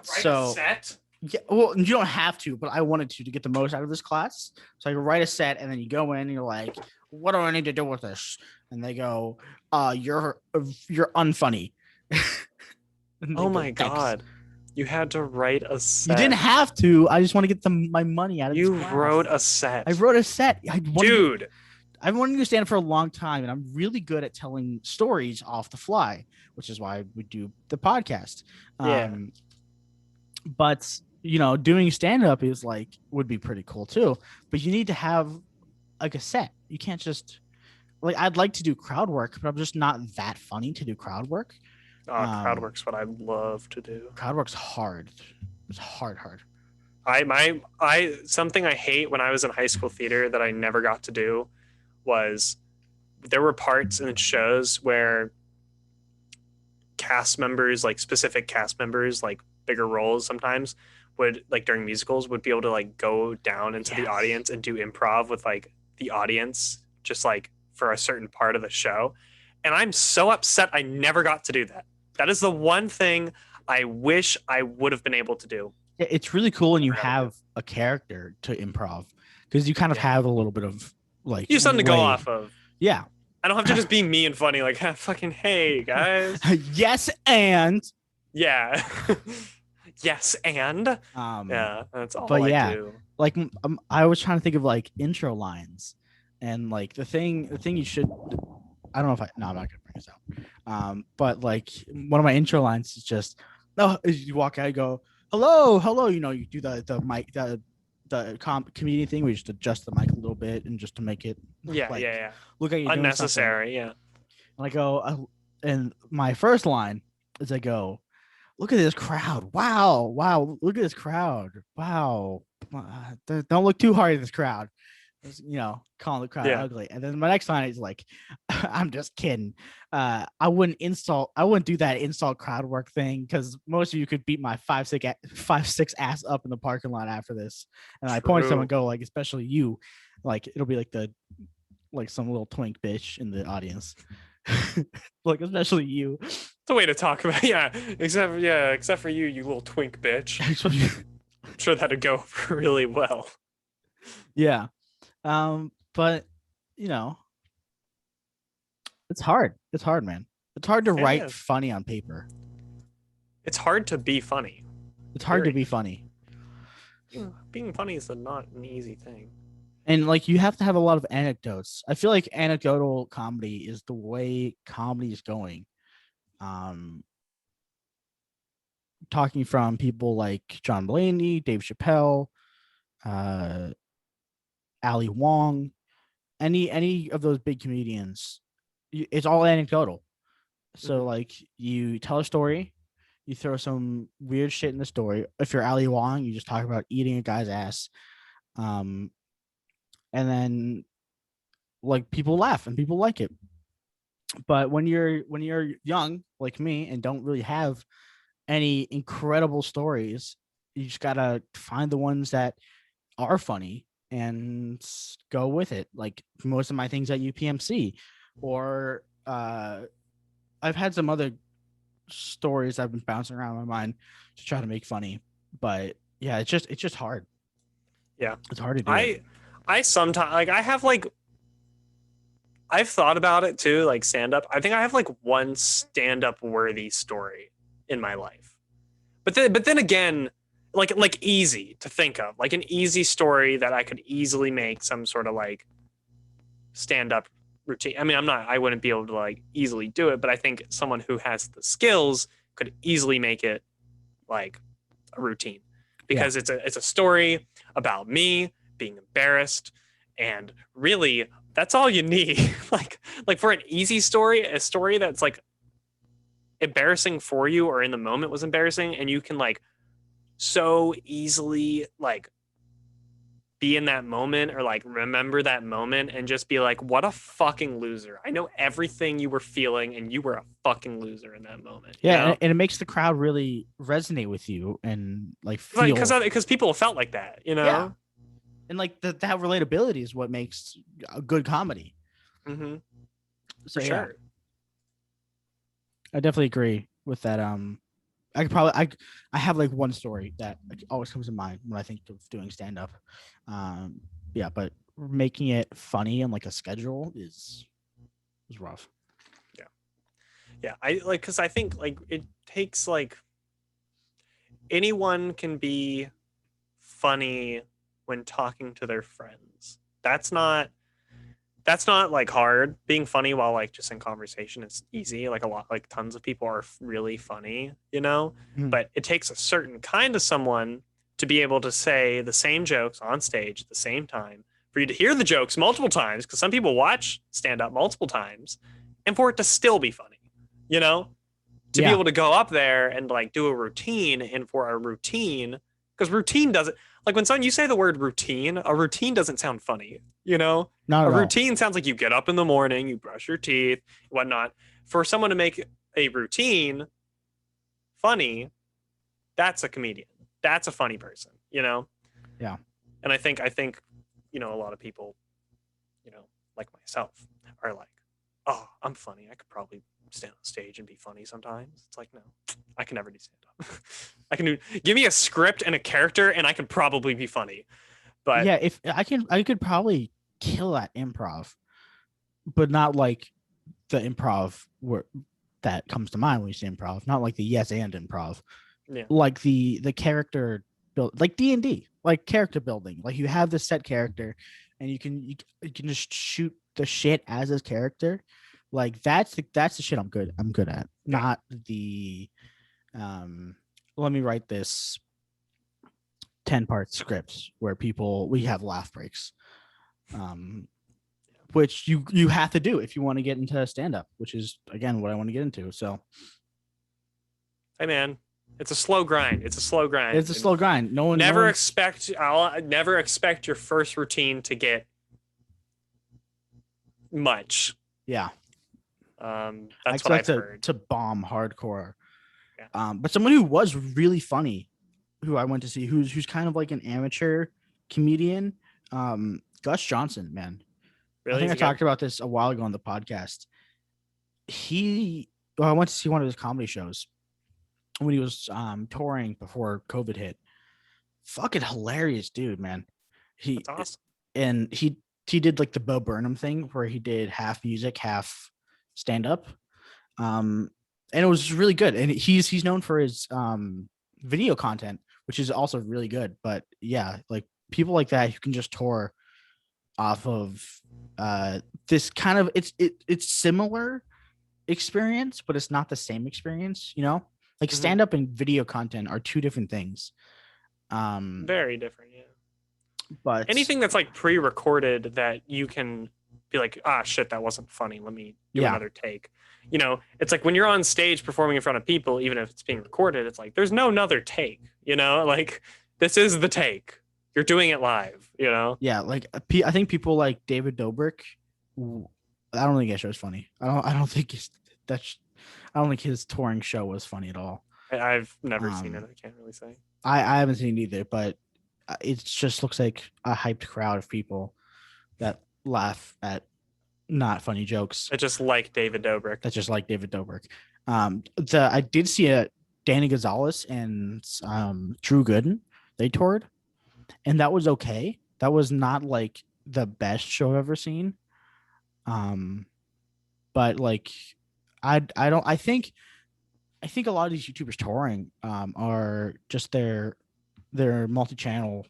B: So
A: set.
B: yeah, well, you don't have to, but I wanted to get the most out of this class. So I could write a set, and then you go in, and you're like, "What do I need to do with this?" And they go, you're unfunny." And they
A: Oh
B: go,
A: my
B: "Thanks."
A: god, you had to write a set.
B: You didn't have to. I just want to get my money out of
A: You
B: this class.
A: wrote a set.
B: I wrote a set.
A: Dude.
B: I've wanted to stand for a long time, and I'm really good at telling stories off the fly, which is why we do the podcast.
A: Yeah.
B: But doing stand up is like would be pretty cool too. But you need to have like a set. You can't just like I'd like to do crowd work, but I'm just not that funny to do crowd work.
A: Crowd work's what I love to do.
B: Crowd work's hard. It's hard.
A: I something I hate when I was in high school theater that I never got to do was there were parts in shows where cast members, like specific cast members, like bigger roles sometimes would like during musicals would be able to like go down into the audience and do improv with like the audience just like for a certain part of the show. And I'm so upset I never got to do that. That is the one thing I wish I would have been able to do.
B: It's really cool when you have a character to improv because you kind of have a little bit of like
A: You have something to go off of.
B: Yeah.
A: I don't have to just be me and funny, like fucking hey guys.
B: Yes, and
A: Yeah. Yes, and yeah, that's all
B: but
A: I do.
B: Like I was trying to think of like intro lines, and like the thing you should. I don't know if I'm not gonna bring this out. But like one of my intro lines is just, you walk out, you go, hello. You do the mic, the comedian thing. We just adjust the mic a little bit and just to make it.
A: Yeah.
B: Look at you.
A: Unnecessary. Yeah.
B: And I go, and my first line is I go, look at this crowd. Wow. Look at this crowd. Wow. Don't look too hard at this crowd. Calling the crowd ugly. And then my next line is like, I'm just kidding. I wouldn't do that insult crowd work thing because most of you could beat my 5'6" ass up in the parking lot after this. And I point to someone and go, like, especially you, like it'll be like some little twink bitch in the audience. Like especially you.
A: It's a way to talk about except for you little twink bitch. I'm sure that'd go really well.
B: Yeah. But it's hard. It's hard, man. It's hard to write funny on paper.
A: It's hard to be funny.
B: It's hard to be funny.
A: Being funny is not an easy thing.
B: And like you have to have a lot of anecdotes. I feel like anecdotal comedy is the way comedy is going. Talking from people like John Mulaney, Dave Chappelle, Ali Wong, any of those big comedians, it's all anecdotal. So like you tell a story, you throw some weird shit in the story. If you're Ali Wong, you just talk about eating a guy's ass. um, and then like people laugh and people like it. But when you're young like me and don't really have any incredible stories, you just gotta find the ones that are funny and go with it. Like most of my things at UPMC, or I've had some other stories I've been bouncing around my mind to try to make funny. But yeah, it's just hard.
A: Yeah.
B: It's hard to do it.
A: I sometimes like I have like I've thought about it too, like stand up. I think I have like one stand up worthy story in my life. But then again, like easy to think of, like an easy story that I could easily make some sort of like stand up routine. I mean, I wouldn't be able to like easily do it, but I think someone who has the skills could easily make it like a routine
B: Yeah.
A: because it's a story about me being embarrassed, and really that's all you need. like for an easy story, a story that's like embarrassing for you or in the moment was embarrassing, and you can like so easily like be in that moment or like remember that moment and just be like, what a fucking loser. I know everything you were feeling and you were a fucking loser in that moment, you
B: Yeah,
A: know?
B: and it makes the crowd really resonate with you and like
A: Like
B: feel.
A: because people felt like that, you
B: Yeah,
A: know?
B: and like that relatability is what makes a good comedy.
A: Mm-hmm.
B: So
A: For
B: yeah,
A: sure.
B: I definitely agree with that. I could probably I have like one story that always comes to mind when I think of doing stand up. Um, yeah, but making it funny and like a schedule is rough.
A: Yeah. Yeah. I like because I think like it takes like anyone can be funny when talking to their friends. That's not like hard. Being funny while like just in conversation is easy. Like a lot, like tons of people are really funny, you know.
B: Mhm.
A: But it takes a certain kind of someone to be able to say the same jokes on stage at the same time, for you to hear the jokes multiple times, because some people watch stand up multiple times, and for it to still be funny, you know, to be
B: Yeah,
A: able to go up there and like do a routine, and for a routine, because routine doesn't, like when someone you say the word routine, a routine doesn't sound funny, you know.
B: not
A: A
B: at all.
A: routine sounds like you get up in the morning, you brush your teeth, whatnot. For someone to make a routine funny, that's a comedian, that's a funny person, you know.
B: Yeah,
A: And I think a lot of people, like myself, are like, oh, I'm funny, I could probably stand on stage and be funny sometimes. It's like, no, I can never do stand up. Give me a script and a character and I could probably be funny. But
B: yeah. If I could probably kill at improv, but not like the improv where that comes to mind when you say improv. Not like the yes and improv.
A: yeah,
B: Like the character build, like D&D, like character building. Like you have this set character and you can just shoot the shit as his character. Like that's the shit I'm good at,
A: yeah,
B: not the um let me write this 10-part script where we have laugh breaks, um which you have to do if you want to get into stand up, which is again what I want to get into. So
A: hey man, it's a slow grind, it's a slow grind,
B: it's a
A: and
B: slow grind. No
A: never
B: one's
A: expect I'll never expect your first routine to get much.
B: yeah. I
A: That's what
B: expect
A: I've heard.
B: to bomb hardcore.
A: Yeah.
B: But someone who was really funny, who I went to see, who's kind of like an amateur comedian, Gus Johnson, man. I
A: Really,
B: think
A: is
B: I
A: it good?
B: talked about this a while ago on the podcast. He, well, I went to see one of his comedy shows when he was touring before COVID hit. Fucking hilarious dude, man. He
A: That's awesome.
B: and he did like the Bo Burnham thing where he did half music, half stand up. And it was really good. And he's known for his video content, which is also really good. But yeah, like people like that who can just tour off of this kind of it's similar experience, but it's not the same experience, you know? Like
A: Hmm.
B: stand up and video content are two different things. Um,
A: Very different, yeah.
B: but
A: Anything that's like pre-recorded that you can be like, ah, shit, that wasn't funny. Let me do
B: yeah,
A: another take. It's like when you're on stage performing in front of people, even if it's being recorded, it's like there's no another take. Like this is the take. You're doing it live, you know?
B: Yeah, like I think people like David Dobrik. I don't think that show's funny. I don't think that's. I don't think his touring show was funny at all.
A: I've never seen it.
B: Um,
A: I can't really say.
B: I haven't seen it either, but it just looks like a hyped crowd of people that laugh at not funny jokes.
A: I just like David Dobrik.
B: That's just like David Dobrik. I did see a Danny Gonzalez and Drew Gooden. They toured, and that was okay. That was not like the best show I've ever seen. But like, I don't. I think a lot of these YouTubers touring are just their multi-channel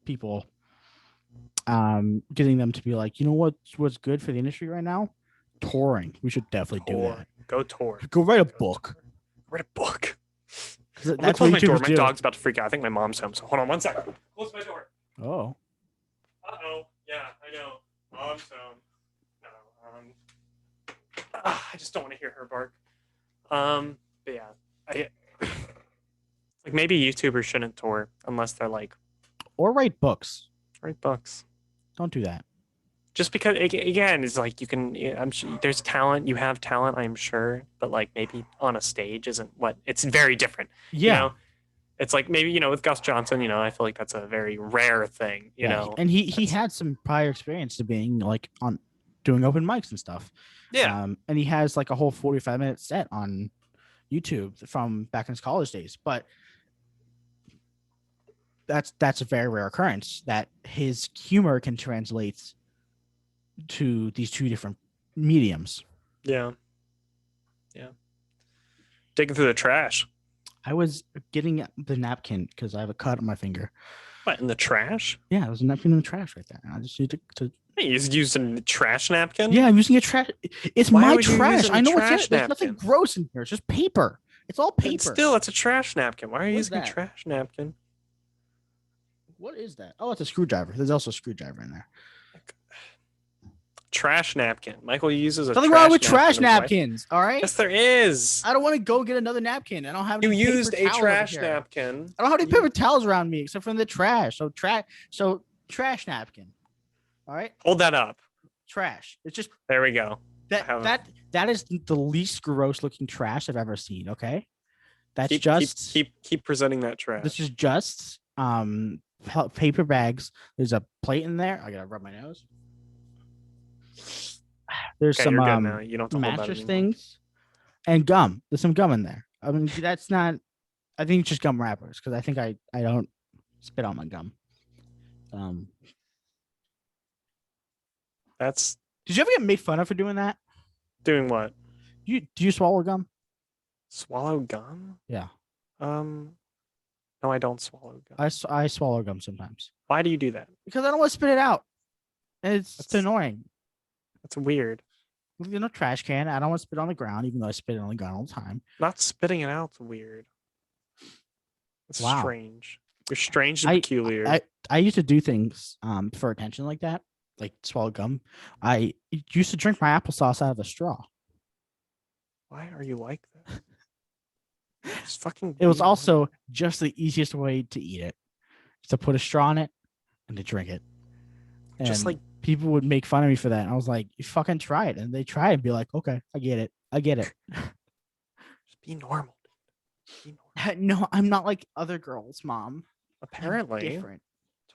B: people getting them to be like, you know what's good for the industry right now? Touring. We should definitely do
A: Tour.
B: that.
A: Go tour.
B: Go write a book.
A: Write a book.
B: I'm
A: gonna close my door. My dog's about to freak out. I think my mom's home. So hold on one second. Close my door.
B: Oh.
A: Uh-oh. Yeah, I know. Mom's home. No. I just don't want to hear her bark. But yeah, like maybe YouTubers shouldn't tour unless they're like
B: Or write books.
A: write books.
B: Don't do that.
A: Just because again, it's like you can. I'm sure there's talent. You have talent, I'm sure, but like maybe on a stage isn't what. It's very different.
B: Yeah.
A: You know? It's like maybe with Gus Johnson. I feel like that's a very rare thing. You know,
B: and he had some prior experience to being like on doing open mics and stuff.
A: Yeah.
B: And he has like a whole 45-minute set on YouTube from back in his college days. But that's a very rare occurrence that his humor can translate to these two different mediums.
A: Yeah. Yeah. Digging through the trash.
B: I was getting the napkin because I have a cut on my finger.
A: What, in the trash?
B: Yeah, there's a napkin in the trash right there. I just need to
A: Hey, he's using a trash napkin?
B: Yeah, I'm using a trash. It's
A: Why
B: my
A: would you
B: trash.
A: use a
B: I know
A: trash
B: it's it. There's nothing
A: napkin?
B: gross in here. It's just paper. It's all
A: But
B: paper.
A: still, it's a trash napkin. Why are you
B: What is
A: using a
B: that?
A: trash napkin?
B: What is that? Oh, it's a screwdriver. There's also a screwdriver in there.
A: Trash napkin. Michael uses a
B: Nothing
A: trash
B: wrong with
A: napkin
B: trash
A: in his life.
B: napkins. All right.
A: Yes, there is.
B: I don't want to go get another napkin. I don't have
A: You
B: any paper
A: used a
B: towels over
A: trash
B: here.
A: napkin.
B: I don't have any paper towels around me except from the trash. So trash napkin. All right.
A: Hold that up.
B: Trash. It's just
A: There we go.
B: that is the least gross looking trash I've ever seen. Okay. That's
A: keep presenting that trash.
B: This is just paper bags. There's a plate in there. I gotta rub my nose. There's
A: Okay, you're good
B: some
A: now. You don't have to hold that
B: mattress
A: anymore.
B: things and gum. There's some gum in there. I mean, that's not. I think it's just gum wrappers because I think I don't spit on my gum.
A: That's
B: Did you ever get made fun of for doing that?
A: doing what?
B: Do you swallow gum?
A: Swallow gum?
B: Yeah.
A: No, I don't swallow gum.
B: I swallow gum sometimes
A: Why do you do that?
B: because I don't want to spit it out. It's annoying.
A: That's weird.
B: You know, trash can. I don't want to spit on the ground, even though I spit on the ground all the time.
A: Not spitting it out's weird. It's
B: Wow.
A: strange. You're strange and peculiar.
B: I used to do things for attention like that, like swallow gum. I used to drink my applesauce out of a straw.
A: Why are you like that? It's fucking.
B: It was also just the easiest way to eat it, to put a straw in it and to drink it. And
A: just like
B: people would make fun of me for that. And I was like, you fucking try it. And they try and be like, okay, I get it.
A: just be normal. Be normal.
B: No, I'm not like other girls, Mom.
A: Apparently,
B: I'm different.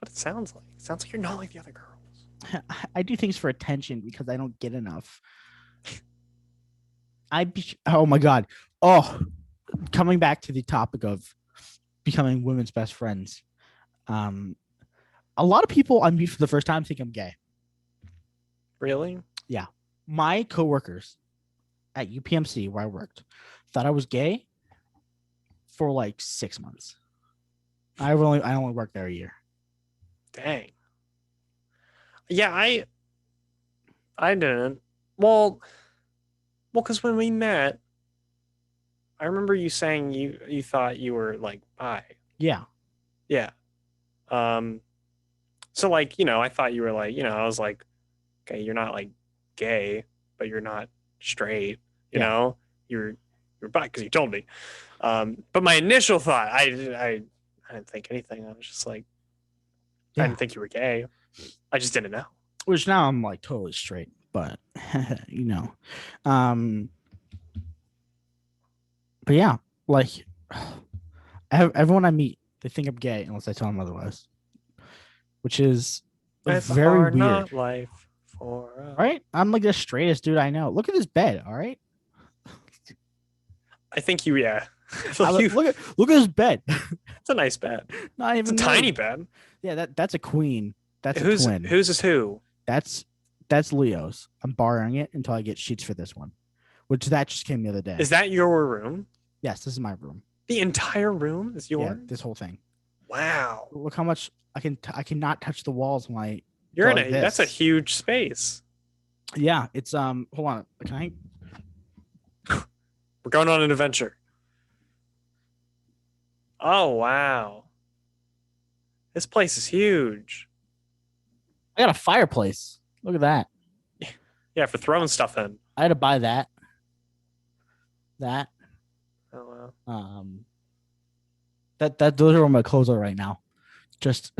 A: That's what it sounds like. It sounds like you're not like the other girls.
B: I do things for attention because I don't get enough. Oh my God. Oh, coming back to the topic of becoming women's best friends. A lot of people I meet for the first time think I'm gay.
A: Really?
B: Yeah. My coworkers at UPMC where I worked thought I was gay for like 6 months. I only worked there a year.
A: Dang. Yeah, I didn't. Well, because when we met, I remember you saying you thought you were like bi.
B: Yeah.
A: Yeah. So like, I thought you were like, I was like, okay, you're not like gay, but you're not straight, you know? You're bi because you told me. But my initial thought, I I didn't think anything. I was just like, I
B: Yeah.
A: didn't think you were gay. I just didn't know.
B: Which now I'm like totally straight, but you know. Um but yeah, like everyone I meet, they think I'm gay unless I tell them otherwise, which is
A: It's a
B: very
A: hard
B: weird,
A: not life for
B: right? I'm like the straightest dude I know. Look at this bed, all right?
A: I think you, yeah.
B: I
A: Like you,
B: look at this bed.
A: it's a nice bed.
B: Not
A: It's a
B: even
A: tiny
B: made.
A: bed.
B: Yeah, that's a queen. That's a
A: Who's
B: twin.
A: whose is who?
B: That's that's Leo's. I'm borrowing it until I get sheets for this one, which that just came the other day.
A: Is that your room?
B: Yes, this is my room.
A: The entire room is
B: Yeah,
A: yours?
B: this whole thing.
A: Wow.
B: Look how much I cannot touch the walls when I
A: You're
B: go
A: in
B: like
A: a that's a
B: this.
A: huge space.
B: Yeah, it's hold on. Can I
A: We're going on an adventure. Oh wow. This place is huge.
B: I got a fireplace. Look at that.
A: Yeah, for throwing stuff in.
B: I had to buy that. That.
A: Oh wow.
B: That those are where my clothes are right now. Just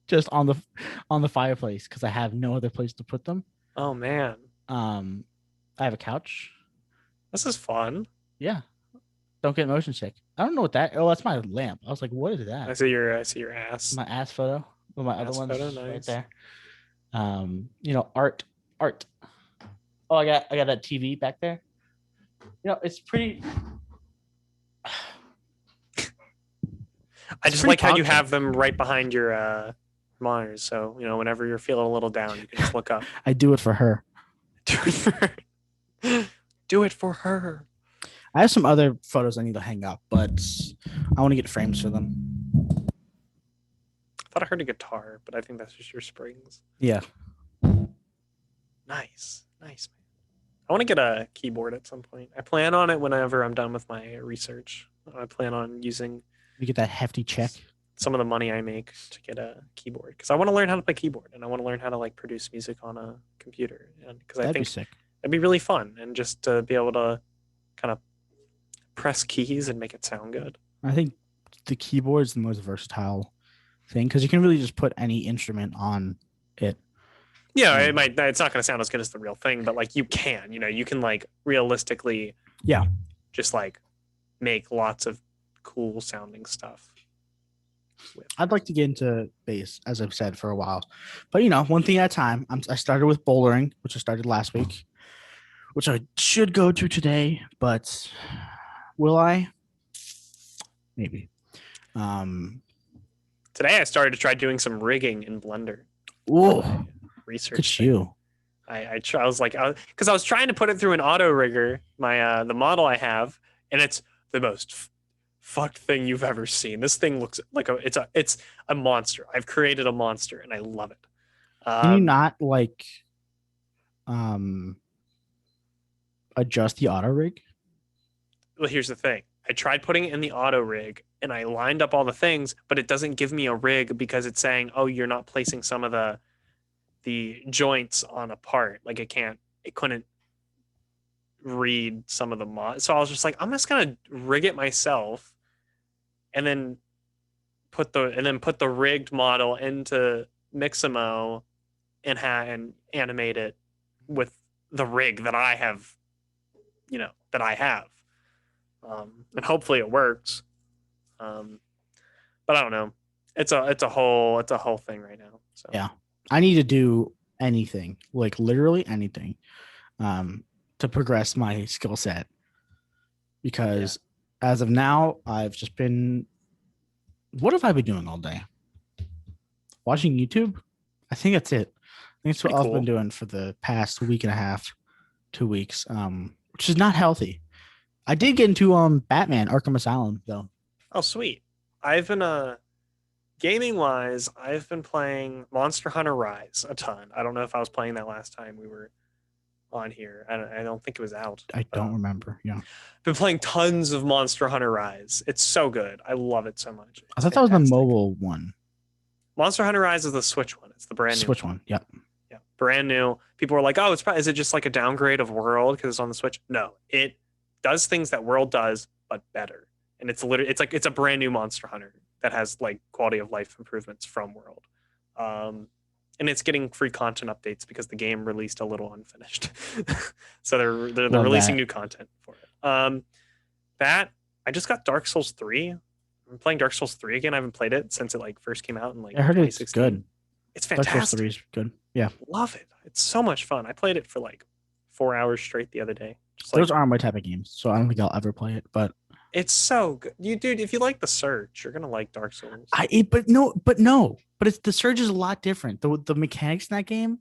B: just on the fireplace because I have no other place to put them.
A: Oh man.
B: Um I have a couch.
A: This is fun.
B: Yeah. Don't get motion sick. I don't know what that. Oh, that's my lamp. I was like, what is that?
A: I see your ass.
B: My ass photo. Well, my other
A: Ass
B: one's
A: photo,
B: right
A: nice.
B: there. Art. Oh, I got a TV back there. It's pretty.
A: I just like how you have them right behind your monitors. So, whenever you're feeling a little down, you can just look up.
B: I do it for her.
A: Do it for her. Do it for her.
B: I have some other photos I need to hang up, but I want to get frames for them.
A: I thought I heard a guitar, but I think that's just your springs.
B: Yeah.
A: Nice, man. I want to get a keyboard at some point. I plan on it whenever I'm done with my research. I plan on using
B: You get that hefty check.
A: some of the money I make to get a keyboard because I want to learn how to play keyboard and I want to learn how to like produce music on a computer. And because I
B: That'd be
A: think
B: sick.
A: it'd be really fun and just to be able to kind of press keys and make it sound good.
B: I think the keyboard is the most versatile thing because you can really just put any instrument on it.
A: Yeah, it's not going to sound as good as the real thing, but like you can like realistically,
B: Yeah,
A: just like make lots of cool sounding stuff.
B: I'd like to get into bass, as I've said for a while, but one thing at a time. I started with bouldering, which I started last week, which I should go to today, but will I? Maybe.
A: Today I started to try doing some rigging in Blender.
B: Whoa.
A: Research.
B: Look at you.
A: I was like, because I was trying to put it through an auto rigger, my the model I have, and it's the most fucked thing you've ever seen. This thing looks like it's a monster. I've created a monster, and I love it.
B: Can you not adjust the auto rig?
A: Well, here's the thing. I tried putting it in the auto rig, and I lined up all the things, but it doesn't give me a rig because it's saying, "Oh, you're not placing some of the joints on a part." Like it couldn't read some of the mod. So I was just like, I'm just gonna rig it myself and then put the rigged model into Mixamo and animate it with the rig that I have, and hopefully it works. But I don't know. It's a whole thing right now. So
B: Yeah. I need to do anything, like literally anything, to progress my skill set. Because as of now, I've just been. What have I been doing all day? Watching YouTube. I think that's it. I think that's what I've been doing for the past week and a half, 2 weeks, which is not healthy. I did get into Batman Arkham Asylum though.
A: Oh, sweet. I've been gaming wise, I've been playing Monster Hunter Rise a ton. I don't know if I was playing that last time we were on here. I don't think it was out.
B: I don't remember. Yeah.
A: Been playing tons of Monster Hunter Rise. It's so good. I love it so much.
B: I thought that was the mobile one.
A: Monster Hunter Rise is the Switch one. It's the brand new
B: Switch one. Yep.
A: Yeah. Brand new. People were like, "Oh, is it just like a downgrade of World because it's on the Switch?" No. It does things that World does, but better. And it's a brand new Monster Hunter that has like quality of life improvements from World. Um, and it's getting free content updates because the game released a little unfinished. So they're
B: Love
A: releasing
B: that.
A: new content for it. That I just got Dark Souls 3. I'm playing Dark Souls 3 again. I haven't played it since it like first came out in like
B: I heard it's
A: 2016.
B: good.
A: It's
B: Dark Souls 3
A: fantastic.
B: is good. Yeah.
A: Love it. It's so much fun. I played it for like 4 hours straight the other day. Just like
B: Those aren't my type of games, so I don't think I'll ever play it. But
A: it's so good. You dude, if you like the Surge, you're gonna like Dark Souls.
B: but it's the Surge is a lot different. The mechanics in that game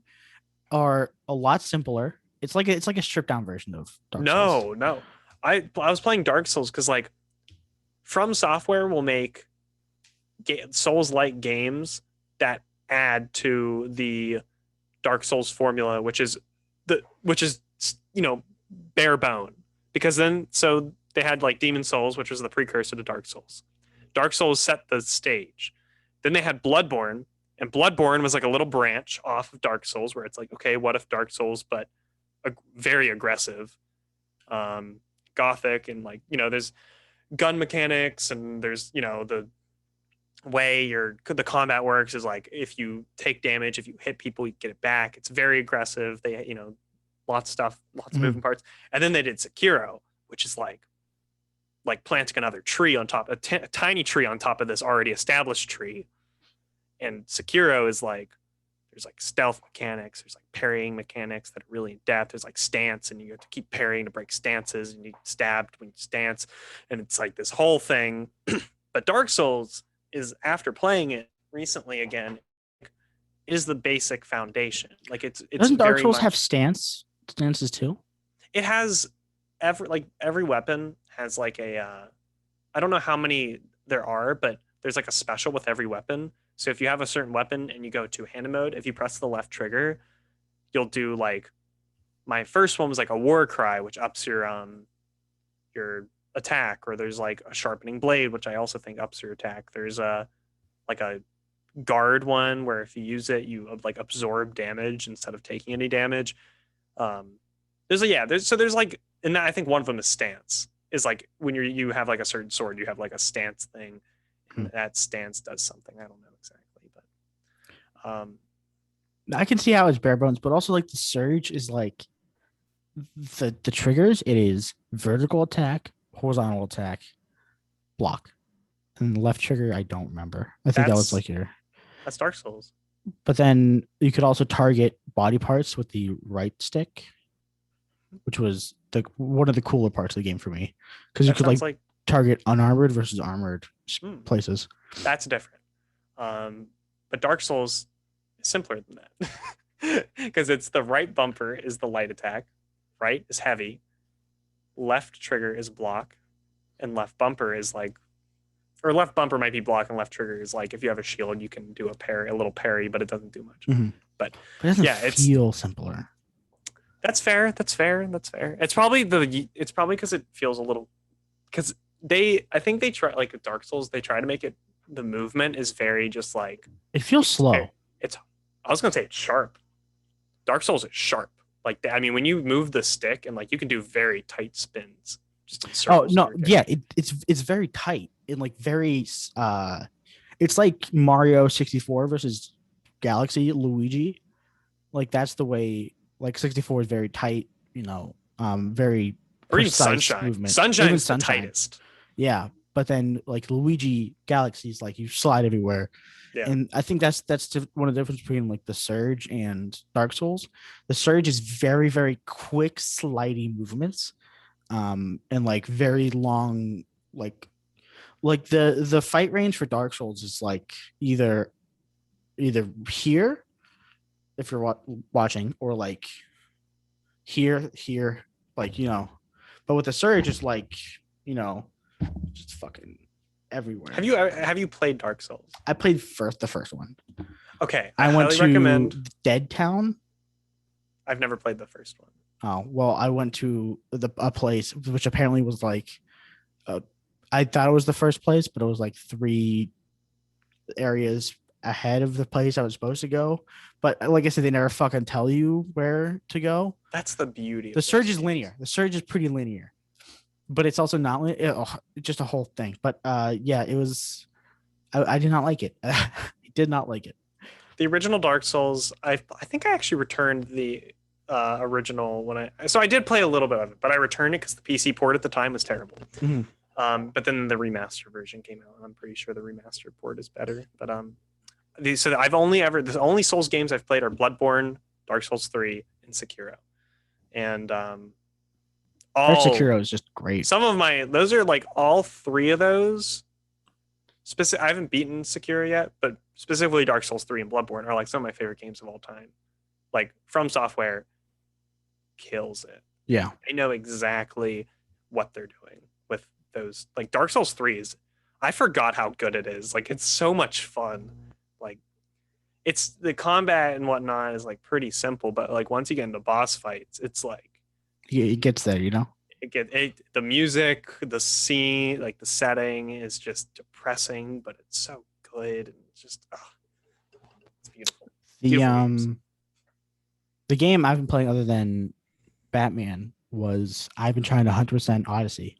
B: are a lot simpler. It's like a stripped down version of Dark Souls.
A: No, no. I was playing Dark Souls because like From Software will make Souls like games that add to the Dark Souls formula, which is you know bare bone. Because then so they had like Demon Souls, which was the precursor to Dark Souls. Dark Souls set the stage. Then they had Bloodborne, and Bloodborne was like a little branch off of Dark Souls, where it's like, okay, what if Dark Souls, but very aggressive, um, gothic, and like there's gun mechanics, and there's the way the combat works is like if you take damage, if you hit people, you get it back. It's very aggressive. They lots of stuff, lots of
B: Mhm.
A: moving parts. And then they did Sekiro, which is like planting another tree on top, a tiny tree on top of this already established tree. And Sekiro is like there's like stealth mechanics, there's like parrying mechanics that are really in depth. There's like stance, and you have to keep parrying to break stances, and you get stabbed when you stance, and it's like this whole thing. But Dark Souls is, after playing it recently again, is the basic foundation. Like it's
B: Doesn't Dark
A: very
B: Souls have
A: much
B: stances too?
A: it has every weapon has like a I don't know how many there are, but there's like a special with every weapon. So if you have a certain weapon and you go to hand mode, if you press the left trigger, you'll do like my first one was like a war cry, which ups your attack, or there's like a sharpening blade, which I also think ups your attack. There's a like a guard one where if you use it, you like absorb damage instead of taking any damage. Um, there's like, and I think one of them is stance. Is like when you have like a certain sword, you have like a stance thing,
B: Hmm.
A: and that stance does something. I don't know exactly, but
B: I can see how it's bare bones, but also like the Surge is like the triggers. It is vertical attack, horizontal attack, block, and the left trigger. I don't remember. I think that was
A: that's
B: like your.
A: that's Dark Souls.
B: But then you could also target body parts with the right stick, which was the one of the cooler parts of the game for me, because you
A: That
B: could
A: sounds
B: like
A: like
B: target unarmored versus armored places.
A: that's different. But Dark Souls is simpler than that because it's the right bumper is the light attack, right is heavy, left trigger is block, and left bumper is like, or left bumper might be block, and left trigger is like if you have a shield, you can do a little parry, but it doesn't do much.
B: Mm-hmm.
A: But
B: But it doesn't
A: yeah,
B: feel simpler.
A: that's fair. That's fair. That's fair. It's probably because it feels a little because I think they try like Dark Souls, they try to make it, the movement is very just like
B: It feels slow.
A: it's I was gonna say it's sharp. Dark Souls is sharp. Like I mean, when you move the stick and like you can do very tight spins just in
B: Oh
A: circles.
B: no, yeah, it's very tight and like very it's like Mario 64 versus Galaxy Luigi. Like that's the way like 64 is very tight, very
A: Or even
B: precise
A: Sunshine.
B: movement. Even
A: Sunshine's the
B: Sunshine.
A: tightest.
B: Yeah. But then like Luigi Galaxy's like you slide everywhere.
A: Yeah.
B: And I think that's one of the difference between like the Surge and Dark Souls. The Surge is very, very quick sliding movements. And like very long, like the fight range for Dark Souls is like either here if you're watching, or like here, like but with the Surge it's like you know just fucking everywhere.
A: Have you played Dark Souls?
B: I played the first one.
A: Okay, I
B: I went
A: highly
B: to
A: recommend.
B: Dead Town.
A: I've never played the first one.
B: Oh well, I went to a place which apparently was like I thought it was the first place, but it was like 3 areas ahead of the place I was supposed to go. But like I said, they never fucking tell you where to go.
A: That's the beauty.
B: The Surge is linear. The Surge is pretty linear, but it's also not linear. It's just a whole thing. But yeah, it was. I did not like it. I did not like it.
A: The original Dark Souls, I think I actually returned the original when I did play a little bit of it, but I returned it because the PC port at the time was terrible.
B: Mhm.
A: But then the remaster version came out, and I'm pretty sure the remastered port is better. But so I've only ever the only Souls games I've played are Bloodborne, Dark Souls 3, and Sekiro, and
B: First
A: all
B: Sekiro is just great.
A: some of my those are like all three of those. I haven't beaten Sekiro yet, but specifically Dark Souls 3 and Bloodborne are like some of my favorite games of all time. Like From Software kills it.
B: Yeah.
A: They know exactly what they're doing with those. Like Dark Souls 3 is I forgot how good it is. Like it's so much fun. Like it's the combat and whatnot is like pretty simple, but like once you get into boss fights, it's like
B: It gets there, you know?
A: the music, the scene, like the setting is just depressing, but it's so good and it's just it's beautiful.
B: The
A: Beautiful games.
B: the game I've been playing other than Batman was I've been trying to 100% Odyssey.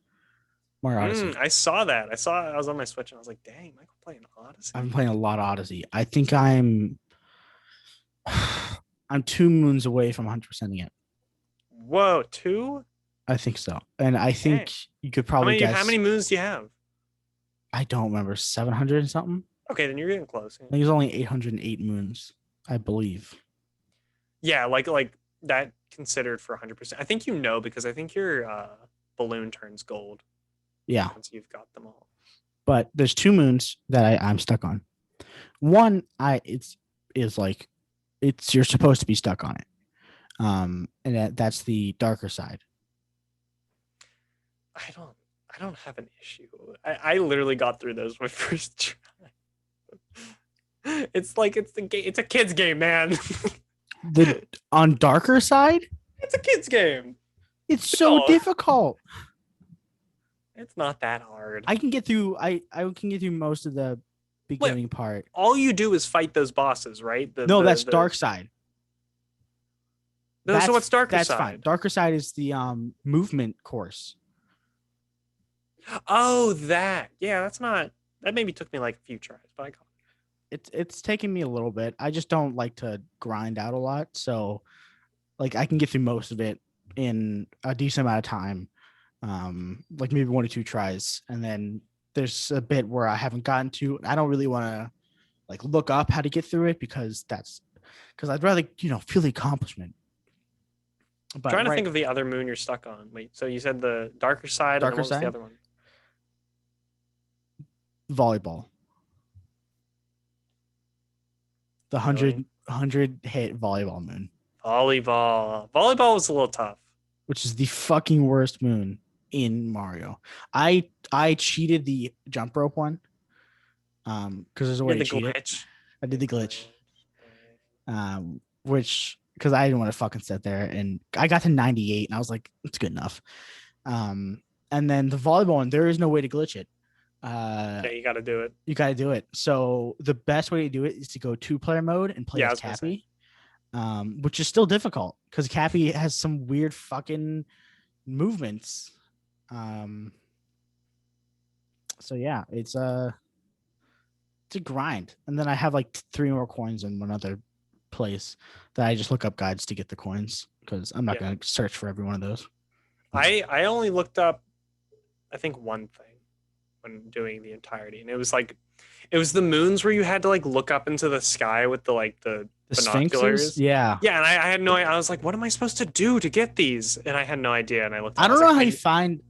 B: Mario Odyssey.
A: I saw that. I was on my Switch and I was like, dang, Michael playing Odyssey.
B: I've been playing a lot of Odyssey. I think I'm 2 moons away from 100%ing it.
A: Whoa, two?
B: I think so. And I think
A: Dang.
B: you could probably guess.
A: How many moons do you have?
B: I don't remember, 700 and something.
A: Okay, then you're getting close.
B: I think it was only 808 moons, I believe.
A: Yeah, like that considered for 100%. I think you know because I think your balloon turns gold
B: Yeah.
A: once you've got them all.
B: But there's 2 moons that I'm stuck on. One, is like you're supposed to be stuck on it. And that's the darker side.
A: I don't have an issue. I literally got through those my first try. It's like it's a kid's game, man.
B: The on darker side,
A: It's a kid's game.
B: it's so difficult.
A: It's not that hard.
B: I can get through. I can get through most of the beginning part.
A: All you do is fight those bosses, right?
B: That's dark side.
A: So what's darker
B: that's
A: side?
B: Fine. Darker side is the movement course.
A: Oh, that. Yeah, that's not. That maybe took me like a few tries, but I got it.
B: It's taken me a little bit. I just don't like to grind out a lot, so like I can get through most of it in a decent amount of time, like maybe 1 or 2 tries, and then there's a bit where I haven't gotten to. I don't really want to like look up how to get through it because I'd rather feel the accomplishment.
A: But trying to think of the other moon you're stuck on. Wait, so you said the darker side.
B: Darker
A: and what
B: side.
A: Was the other one?
B: Volleyball. The 100 hit volleyball moon.
A: Volleyball was a little tough.
B: Which is the fucking worst moon in Mario. I cheated the jump rope one. Because there's a way to cheat it. I did the glitch. Which because I didn't want to fucking sit there, and I got to 98 and I was like, it's good enough. And then the volleyball one, there is no way to glitch it.
A: Yeah, you got to do it.
B: You got to do it. So the best way to do it is to go 2-player mode and play as Cappy, which is still difficult because Cappy has some weird fucking movements. So yeah, it's a grind. And then I have like 3 more coins in one other place that I just look up guides to get the coins because I'm not going to search for every one of those.
A: I only looked up, I think, one thing when doing the entirety, and it was the moons where you had to like look up into the sky with the binoculars.
B: Sphinxes? Yeah,
A: and I had no idea. I was like, what am I supposed to do to get these? And I had no idea. And I looked.
B: I don't know how you found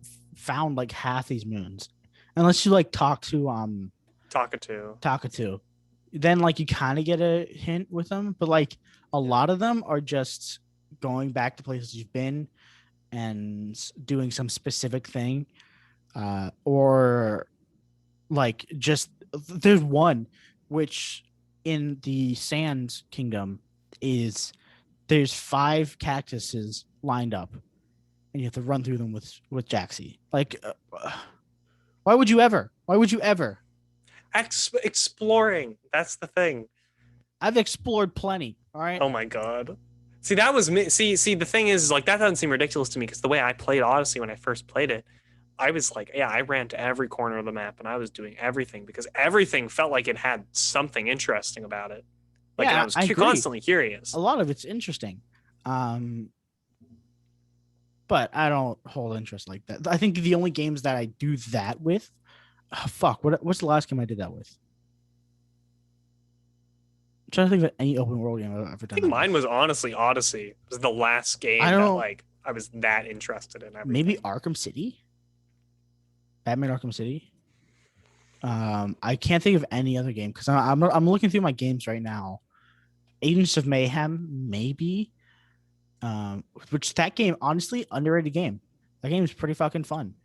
B: like half these moons, unless you like talk to Takatu. Then like you kind of get a hint with them, but like a lot of them are just going back to places you've been and doing some specific thing. Or like just there's one which in the Sands Kingdom is there's 5 cactuses lined up and you have to run through them with Jaxie. Like why would you ever
A: exploring? That's the thing.
B: I've explored plenty. All right.
A: Oh my god. See, that was me. See, the thing is like that doesn't seem ridiculous to me because the way I played Odyssey when I first played it, I was like, yeah, I ran to every corner of the map and I was doing everything because everything felt like it had something interesting about it. Like, and I
B: Yeah,
A: was
B: I agree.
A: constantly curious.
B: A lot of it's interesting. Um, but I don't hold interest like that. I think the only games that I do that with, oh, fuck, what's the last game I did that with? I'm trying to think of any open world game I've ever
A: I
B: done
A: think
B: that
A: mine
B: with.
A: was honestly Odyssey. It was the last
B: I
A: game that
B: don't.
A: like I was that interested in
B: Maybe
A: everything.
B: Arkham City, Batman Arkham City. I can't think of any other game because I'm looking through my games right now. Agents of Mayhem, maybe. Which that game, honestly, underrated game. That game is pretty fucking fun.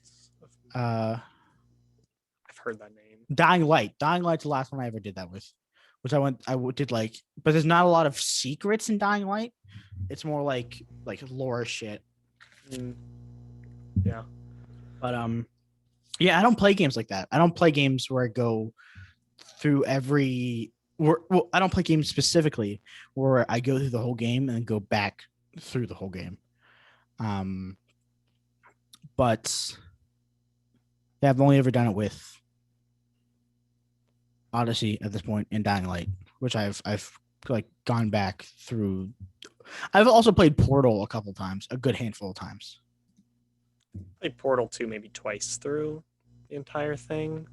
B: Uh,
A: I've heard that name.
B: Dying Light. Dying Light's the last one I ever did that with. Which did like, but there's not a lot of secrets in Dying Light. It's more like lore shit.
A: Mm, yeah.
B: But yeah, I don't play games like that. I don't play games where I go through every. Well, I don't play games specifically where I go through the whole game and go back through the whole game. Um, but yeah, I've only ever done it with Odyssey at this point and Dying Light, which I've like gone back through. I've also played Portal a couple times, a good handful of times.
A: Played Portal 2 maybe twice through the entire thing.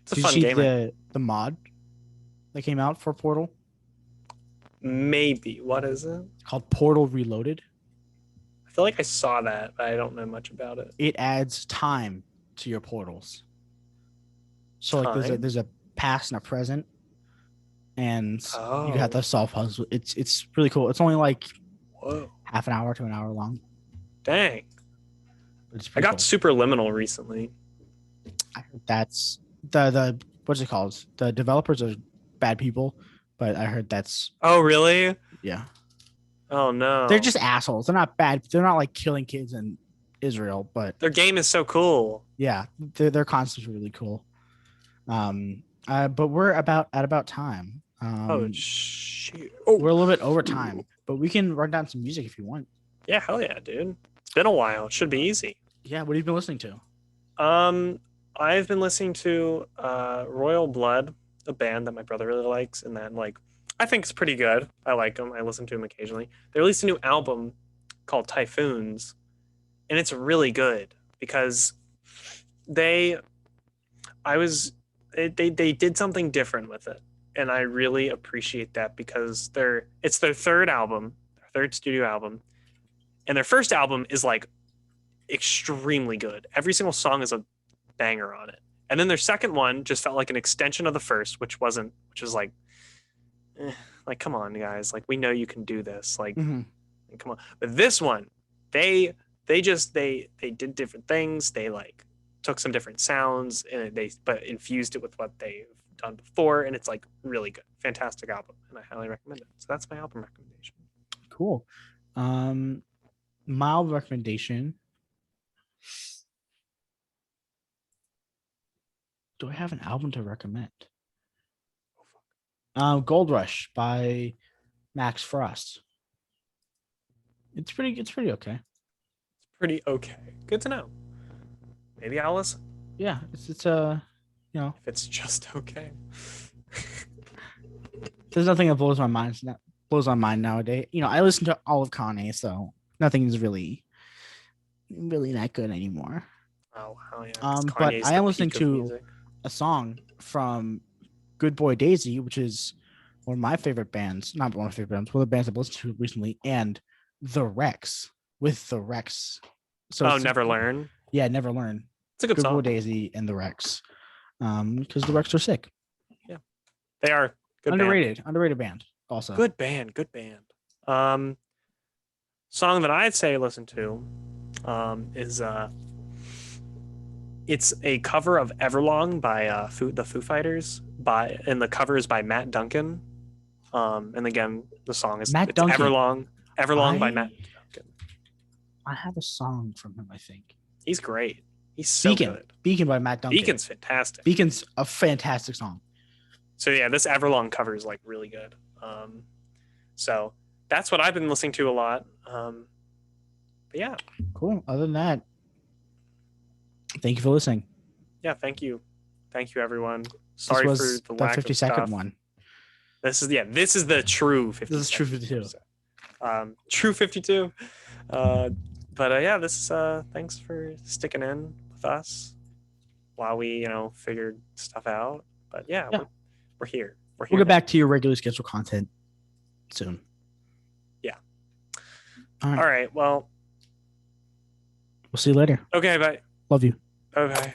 A: It's a
B: Did you
A: fun
B: see
A: game.
B: the mod that came out for Portal?
A: Maybe. What is it?
B: It's called Portal Reloaded.
A: I feel like I saw that, but I don't know much about it.
B: It adds time to your portals. So like
A: Time?
B: there's a past and a present, and you have
A: Oh.
B: to solve puzzles. It's really cool. It's only like
A: Whoa.
B: half an hour to an hour long.
A: Dang.
B: But it's
A: I
B: pretty
A: got
B: cool.
A: Superliminal recently.
B: I heard that's the what's it called? The developers are bad people, but I heard that's
A: Oh, really?
B: yeah.
A: Oh, no.
B: They're just assholes. They're not bad. They're not like killing kids in Israel, but
A: Their game is so cool.
B: yeah, their concepts are really cool. But we're about time.
A: Oh, shoot. Oh.
B: We're a little bit over time, but we can run down some music if you want.
A: Yeah, hell yeah, dude. It's been a while. It should be easy.
B: Yeah, what have you been listening to?
A: I've been listening to Royal Blood, a band that my brother really likes, and that like I think is pretty good. I like them. I listen to them occasionally. They released a new album called Typhoons, and it's really good because they I was they did something different with it, and I really appreciate that because it's their third album, their third studio album, and their first album is like extremely good. Every single song is a banger on it. And then their second one just felt like an extension of the first, which was like, come on, guys, like we know you can do this, like, come on. But this one, they did different things. They like took some different sounds and but infused it with what they've done before, and it's like really good, fantastic album, and I highly recommend it. So that's my album recommendation.
B: Cool. Mild recommendation. Do I have an album to recommend? Gold Rush by Max Frost. It's pretty okay.
A: It's pretty okay. Good to know. Maybe I'll listen.
B: Yeah, it's you know,
A: if it's just okay.
B: There's nothing that blows my mind nowadays. You know, I listen to all of Kanye, so nothing is really that good anymore.
A: Oh wow, yeah.
B: But I am listening to
A: music.
B: a song from Good Boy Daisy, which is one of my favorite bands. Not one of my favorite bands, one of the bands I've listened to recently, and The Rex with The Rex.
A: So Never Learn.
B: Yeah, Never Learn.
A: It's a good song.
B: Boy Daisy and The Rex. Because The Rex are sick.
A: Yeah, they are good.
B: Underrated band. Also,
A: good band. Song that I'd say listen to, is it's a cover of Everlong by the Foo Fighters, and the cover is by Matt Duncan. And again, the song is Everlong by Matt Duncan.
B: I have a song from him, I think.
A: He's great. He's so good.
B: Beacon by Matt Duncan.
A: Beacon's fantastic.
B: Beacon's a fantastic song.
A: So yeah, this Everlong cover is like really good. So that's what I've been listening to a lot. But yeah.
B: Cool. Other than that, Thank you for listening.
A: Yeah, thank you. Thank you, everyone.
B: This
A: Sorry for
B: was
A: the
B: the
A: lack of
B: 50-second
A: stuff.
B: one.
A: This is the true 50
B: This is true 52.
A: True 52. Yeah, this is thanks for sticking in with us while we, figured stuff out. But yeah,
B: Yeah.
A: we're here. We're
B: We'll
A: here
B: get
A: now.
B: back to your regularly scheduled content soon.
A: Yeah.
B: All right.
A: All right. Well,
B: We'll see you later.
A: okay, bye.
B: Love you.
A: Okay.